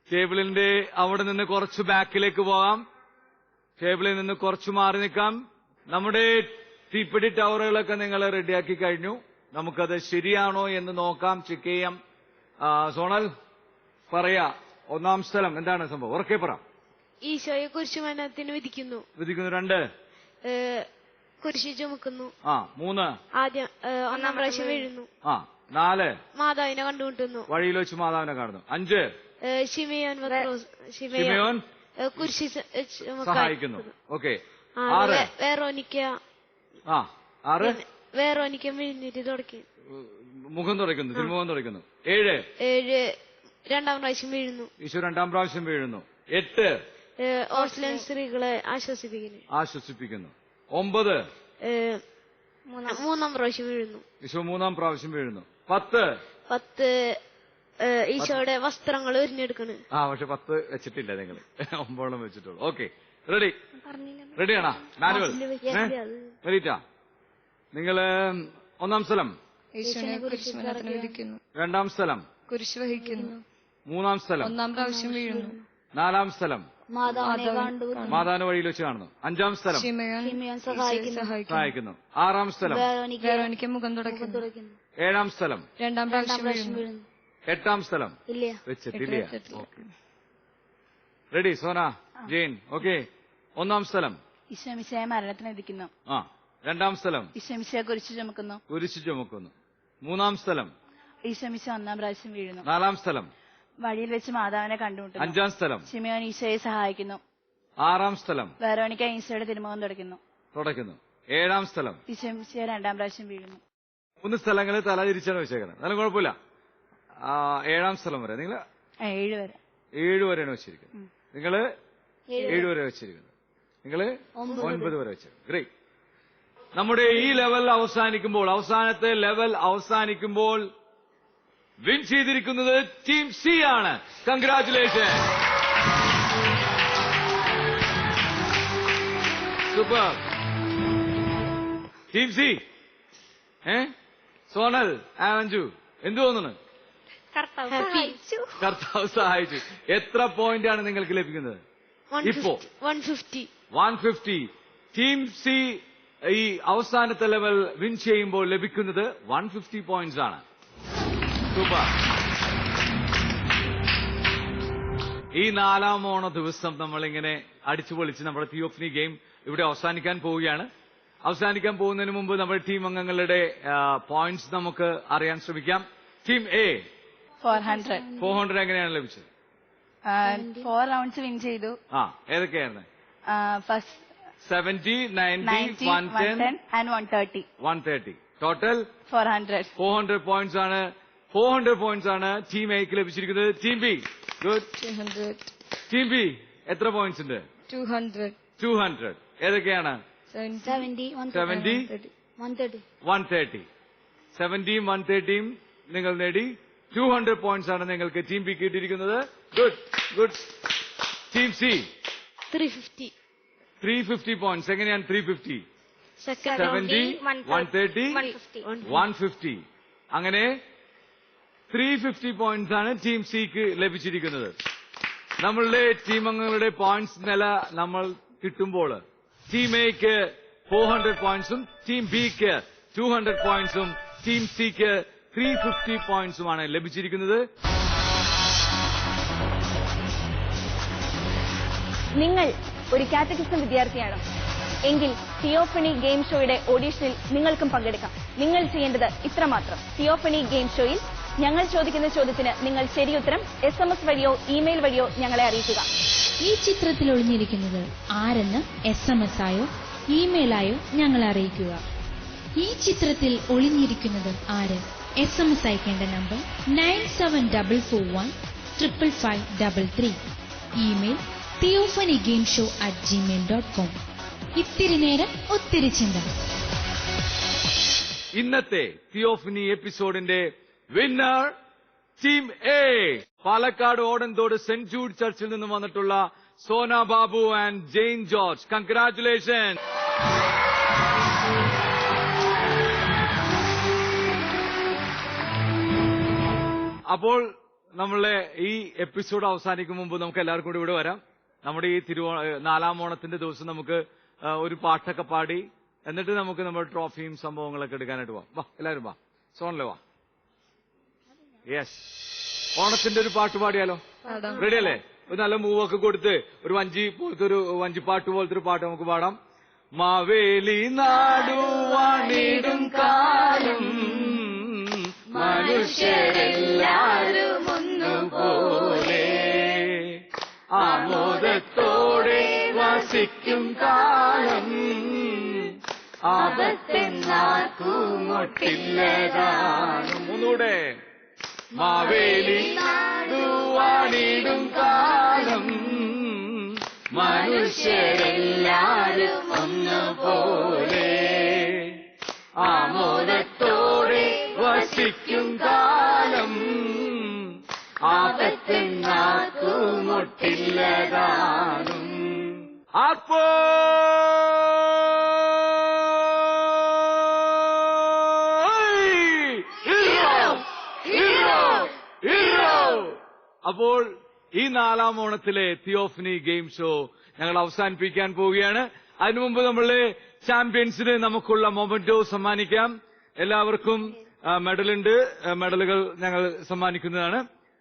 ടേബിളിന്റെ അവിടെ നിന്ന് കുറച്ച് ബാക്കിലേക്ക് പോകാം. ടേബിളിൽ നിന്ന് കുറച്ച് മാറി നിൽക്കാം. നമ്മുടെ തീപ്പെട്ടി ടവറുകളൊക്കെ നിങ്ങൾ റെഡിയാക്കി കഴിഞ്ഞു. നമുക്കത് ശരിയാണോ എന്ന് നോക്കാം, ചെക്ക് ചെയ്യാം. സോണൽ പറയാ, 1-ാം സ്ഥലം എന്താണ് സംഭവം? ഉറക്കെ പറ. ഈശോയെ കുരിശുമരണത്തിന് വിധിക്കുന്നു. 2 കുരിശി ചുമക്കുന്നു. 3 ആദ്യം 1-ാം പ്രാവശ്യം വീഴുന്നു. 4 മാതാവിനെ കണ്ടുമുട്ടുന്നു. വഴിയിൽ വെച്ച് മാതാവിനെ കാണുന്നു. 5 ശിമയോൻ കുരിശി സഹായിക്കുന്നു. ഓക്കെ. 6 വേറോനിക്ക 6 മിഴിഞ്ഞിട്ട് തുടക്കി മുഖം തുടയ്ക്കുന്നു, തിരുമുഖം തുടയ്ക്കുന്നു. 7 2-ാം പ്രാവശ്യം വീഴുന്നു. ഈശോ 2-ാം പ്രാവശ്യം വീഴുന്നു. 8 ഓസ്ട്രേലിയൻ സ്ത്രീകളെ ആശ്വസിപ്പിക്കുന്നു. 9 3-ാം പ്രാവശ്യം വീഴുന്നു. ഈശോ 3-ാം പ്രാവശ്യം വീഴുന്നു. 10 ഈശോയുടെ വസ്ത്രങ്ങൾ ഉരിഞ്ഞെടുക്കണ്. പക്ഷെ 10 വെച്ചിട്ടില്ല, നിങ്ങൾ 9 വെച്ചിട്ടുള്ളൂ. Okay, ready? റെഡിയാണോ? മാനുവൽ റെഡിറ്റാ? നിങ്ങള് 1-ാം സ്ഥലം, 2-ാം സ്ഥലം, കുരിശ് വഹിക്കുന്നു. 3-ാം സ്ഥലം, 1-ാം പ്രാവശ്യം വീഴുന്നു. 4-ാം സ്ഥലം, മാതാവിനെ വഴിയിൽ വെച്ച് കാണുന്നു. 5-ാം സ്ഥലം, സഹായിക്കുന്നു. 6-ാം സ്ഥലം, വേറോനിക്ക മുഖം തുടയ്ക്കുന്നു. 7-ാം സ്ഥലം, 2-ാം പ്രാവശ്യം വീഴുന്നു. 8-ാം സ്ഥലം വെച്ചിട്ടില്ല. റെഡി സോന, ജെയിൻ? ഓക്കെ. 1-ാം സ്ഥലം, ഈശോമിശിഹായെ മരണത്തിനെതിക്കുന്നു. രണ്ടാം സ്ഥലം ഈശോമിശിഹായെ കുരിശു ചുമക്കുന്നു. കുരിശു ചുമക്കുന്നു. മൂന്നാം സ്ഥലം ഈശോമിശിഹ 1-ാം പ്രാവശ്യം വീഴുന്നു. നാലാം സ്ഥലം വഴിയിൽ വെച്ച് മാതാവിനെ കണ്ടുമുട്ടുന്നു. അഞ്ചാം സ്ഥലം ശിമയോൻ ഈശോയെ സഹായിക്കുന്നു. ആറാം സ്ഥലം വെറോണിക്ക ഈശോയുടെ തിരുമുഖം തുടയ്ക്കുന്നു. ഏഴാം സ്ഥലം ഈശോമിശിഹ 2-ാം പ്രാവശ്യം വീഴുന്നു. 3 സ്ഥലങ്ങളിൽ തല തിരിച്ചാണ് വെച്ചേക്കുന്നത്. എന്നാലും കുഴപ്പമില്ല. 7-ാം സ്ഥലം വരെ നിങ്ങൾ 7 വരെ 7 വരെയാണ് വെച്ചിരിക്കുന്നത്. നിങ്ങള് 7 വരെ വെച്ചിരിക്കുന്നത്. നിങ്ങള് 9 വരെ വെച്ചിരിക്കുന്നത്. ഗ്രേറ്റ്. നമ്മുടെ ഈ ലെവൽ അവസാനിക്കുമ്പോൾ, അവസാനത്തെ ലെവൽ അവസാനിക്കുമ്പോൾ വിൻ ചെയ്തിരിക്കുന്നത് ടീം സി ആണ്. Congratulation. Super. Team C. Sonal, Anju, എന്തു തോന്നുന്നു? കർത്താവ് സഹായിച്ചു. എത്ര പോയിന്റ് ആണ് നിങ്ങൾക്ക് ലഭിക്കുന്നത് ഇപ്പോ? 150. ടീം സി ഈ അവസാനത്തെ ലെവൽ വിൻ ചെയ്യുമ്പോൾ ലഭിക്കുന്നത് 150 പോയിന്റ്സ് ആണ്. സൂപ്പർ. ഈ 4-ാം ഓണ ദിവസം നമ്മളിങ്ങനെ അടിച്ചുപൊളിച്ച് നമ്മുടെ തിയോഫനി ഗെയിം ഇവിടെ അവസാനിക്കാൻ പോവുകയാണ്. അവസാനിക്കാൻ പോകുന്നതിന് മുമ്പ് നമ്മുടെ ടീം അംഗങ്ങളുടെ പോയിന്റ്സ് നമുക്ക് അറിയാൻ ശ്രമിക്കാം. ടീം എ 400 എങ്ങനെയാണ് ലഭിച്ചത്? 4 റൗണ്ട്സ് വിൻ ചെയ്തു. ഏതൊക്കെയായിരുന്നു? First 70, 90, 110 and 130. ടോട്ടൽ 400 പോയിന്റ്സ് ആണ്. 400 പോയിന്റ്സ് ആണ് ടീം എക്ക് ലഭിച്ചിരിക്കുന്നത്. Team B good. 200. Team B എത്ര പോയിന്റ്സ് ഉണ്ട്? 200. ഏതൊക്കെയാണ്? 70, 70, 130. 130. 70-യും 130-യും നിങ്ങൾ നേടി. 200 പോയിന്റ്സ് ആണ് നിങ്ങൾക്ക് ടീം ബി കിട്ടിയിരിക്കുന്നത്. ഗുഡ്. Team C 350 points. എങ്ങനെയാണ് 350? 70, 130, 150. അങ്ങനെ 350 പോയിന്റ്സ് ആണ് ടീം സിക്ക് ലഭിച്ചിരിക്കുന്നത്. നമ്മളുടെ ടീം അംഗങ്ങളുടെ പോയിന്റ്സ് നില നമ്മൾ കിട്ടുമ്പോൾ ടീം എക്ക് 400 പോയിന്റ്സും ടീം ബിക്ക് 200 പോയിന്റ്സും ടീം സിക്ക് 350 പോയിന്റ്സുമാണ് ലഭിച്ചിരിക്കുന്നത്. നിങ്ങൾ ഒരു കാറ്റഗിസം വിദ്യാർത്ഥിയാണോ? എങ്കിൽ തിയോഫണി ഗെയിം ഷോയുടെ ഓഡീഷനിൽ നിങ്ങൾക്കും പങ്കെടുക്കാം. നിങ്ങൾ ചെയ്യേണ്ടത് ഇത്രമാത്രം. തിയോഫണി ഗെയിം ഷോയിൽ ഞങ്ങൾ ചോദിക്കുന്ന ചോദ്യത്തിന് നിങ്ങൾ ശരിയുത്തരം SMS വഴിയോ ഇമെയിൽ വഴിയോ ഞങ്ങളെ അറിയിക്കുക. ഈ ചിത്രത്തിൽ ഒളിഞ്ഞിരിക്കുന്നത് ആരെന്ന് SMS ആയോ ഇമെയിലായോ ഞങ്ങളെ അറിയിക്കുക. ഈ ചിത്രത്തിൽ ഒളിഞ്ഞിരിക്കുന്നത് ആര്? SMS അയക്കേണ്ട നമ്പർ 9744155533. Email theophanygameshow@gmail.com. ഇത്തിരി നേരം ഒത്തിരി ചിന്ത. ഇന്നത്തെ തിയോഫനി എപ്പിസോഡിന്റെ winner team A. Palakkad Odanthode saint Jude ചർച്ചിൽ നിന്നും വന്നിട്ടുള്ള Sona Babu and Jain George. Congratulation. അപ്പോൾ നമ്മളെ ഈ എപ്പിസോഡ് അവസാനിക്കും മുമ്പ് നമുക്ക് എല്ലാവർക്കും കൂടി ഇവിടെ വരാം. നമ്മുടെ ഈ 4-ാം ഓണത്തിന്റെ ദിവസം നമുക്ക് ഒരു പാട്ടൊക്കെ പാടി എന്നിട്ട് നമുക്ക് നമ്മുടെ ട്രോഫിയും സംഭവങ്ങളൊക്കെ എടുക്കാനായിട്ട് പോവാം. വാ എല്ലാവരും വാ. സോണല്ലേ വാ. യെസ്, ഓണത്തിന്റെ ഒരു പാട്ട് പാടിയാലോ? റെഡി അല്ലേ? ഒരു നല്ല മൂവൊക്കെ കൊടുത്ത് ഒരു വഞ്ചിപ്പാട്ട് പോലത്തെ ഒരു പാട്ട് നമുക്ക് പാടാം. മാവേലി നാടുവാണിടും കാലം മനുഷ്യരെല്ലാരും ഒന്നുപോലെ ആമോദത്തോടെ വസിക്കും കാലം ആപത്തെന്നാക്കുമൊട്ടില്ലതാനും. ഒന്നുകൂടെ. മാവേലി നാടുവാണിടും കാലം മനുഷ്യരെല്ലാരും ഒന്നുപോലെ ആമോദത്തോടെ വസിക്കും കാലം ആപത്തെന്നാക്കുമൊട്ടില്ലതാനും. ആർപ്പോ അപ്പോൾ ഈ 4-ാം ഓണത്തിലെ തിയോഫനി ഗെയിം ഷോ ഞങ്ങൾ അവസാനിപ്പിക്കാൻ പോവുകയാണ്. അതിനു മുമ്പ് നമ്മളെ ചാമ്പ്യൻസിന് നമുക്കുള്ള മൊമെന്റോ സമ്മാനിക്കാം. എല്ലാവർക്കും മെഡലുണ്ട്. മെഡലുകൾ ഞങ്ങൾ സമ്മാനിക്കുന്നതാണ്.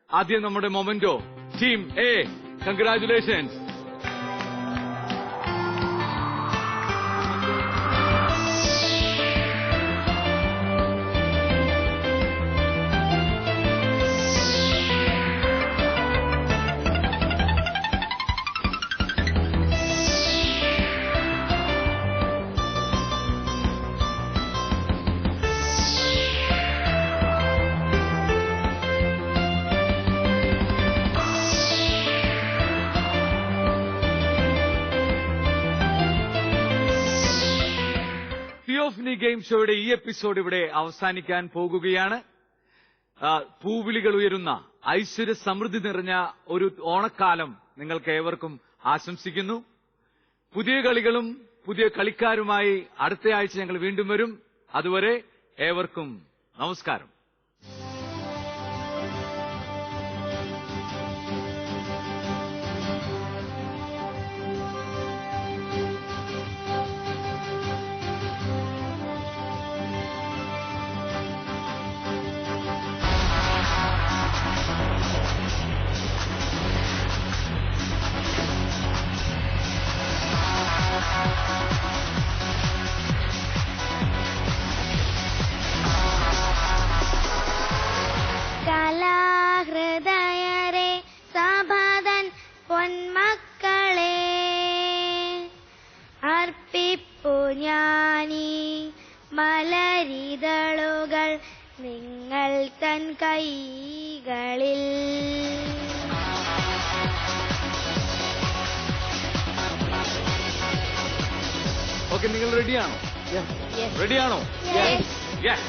ആദ്യം നമ്മുടെ memento team A. Congratulations. Theophany game ഷോയുടെ ഈ എപ്പിസോഡ് ഇവിടെ അവസാനിക്കാൻ പോകുകയാണ്. പൂവിളികൾ ഉയരുന്ന ഐശ്വര്യ സമൃദ്ധി നിറഞ്ഞ ഒരു ഓണക്കാലം നിങ്ങൾക്ക് ഏവർക്കും ആശംസിക്കുന്നു. പുതിയ കളികളും പുതിയ കളിക്കാരുമായി അടുത്ത ആഴ്ച ഞങ്ങൾ വീണ്ടും വരും. അതുവരെ ഏവർക്കും നമസ്കാരം. കലാഹൃദയരെ സഭതൻ പൊന്മക്കളെ അർപ്പിപ്പു ഞാനീ മലരിതളുകൾ നിങ്ങൾ തൻ കൈകളിൽ. ഓക്കെ, നിങ്ങൾ റെഡിയാണോ? റെഡിയാണോ? Yes. Yes.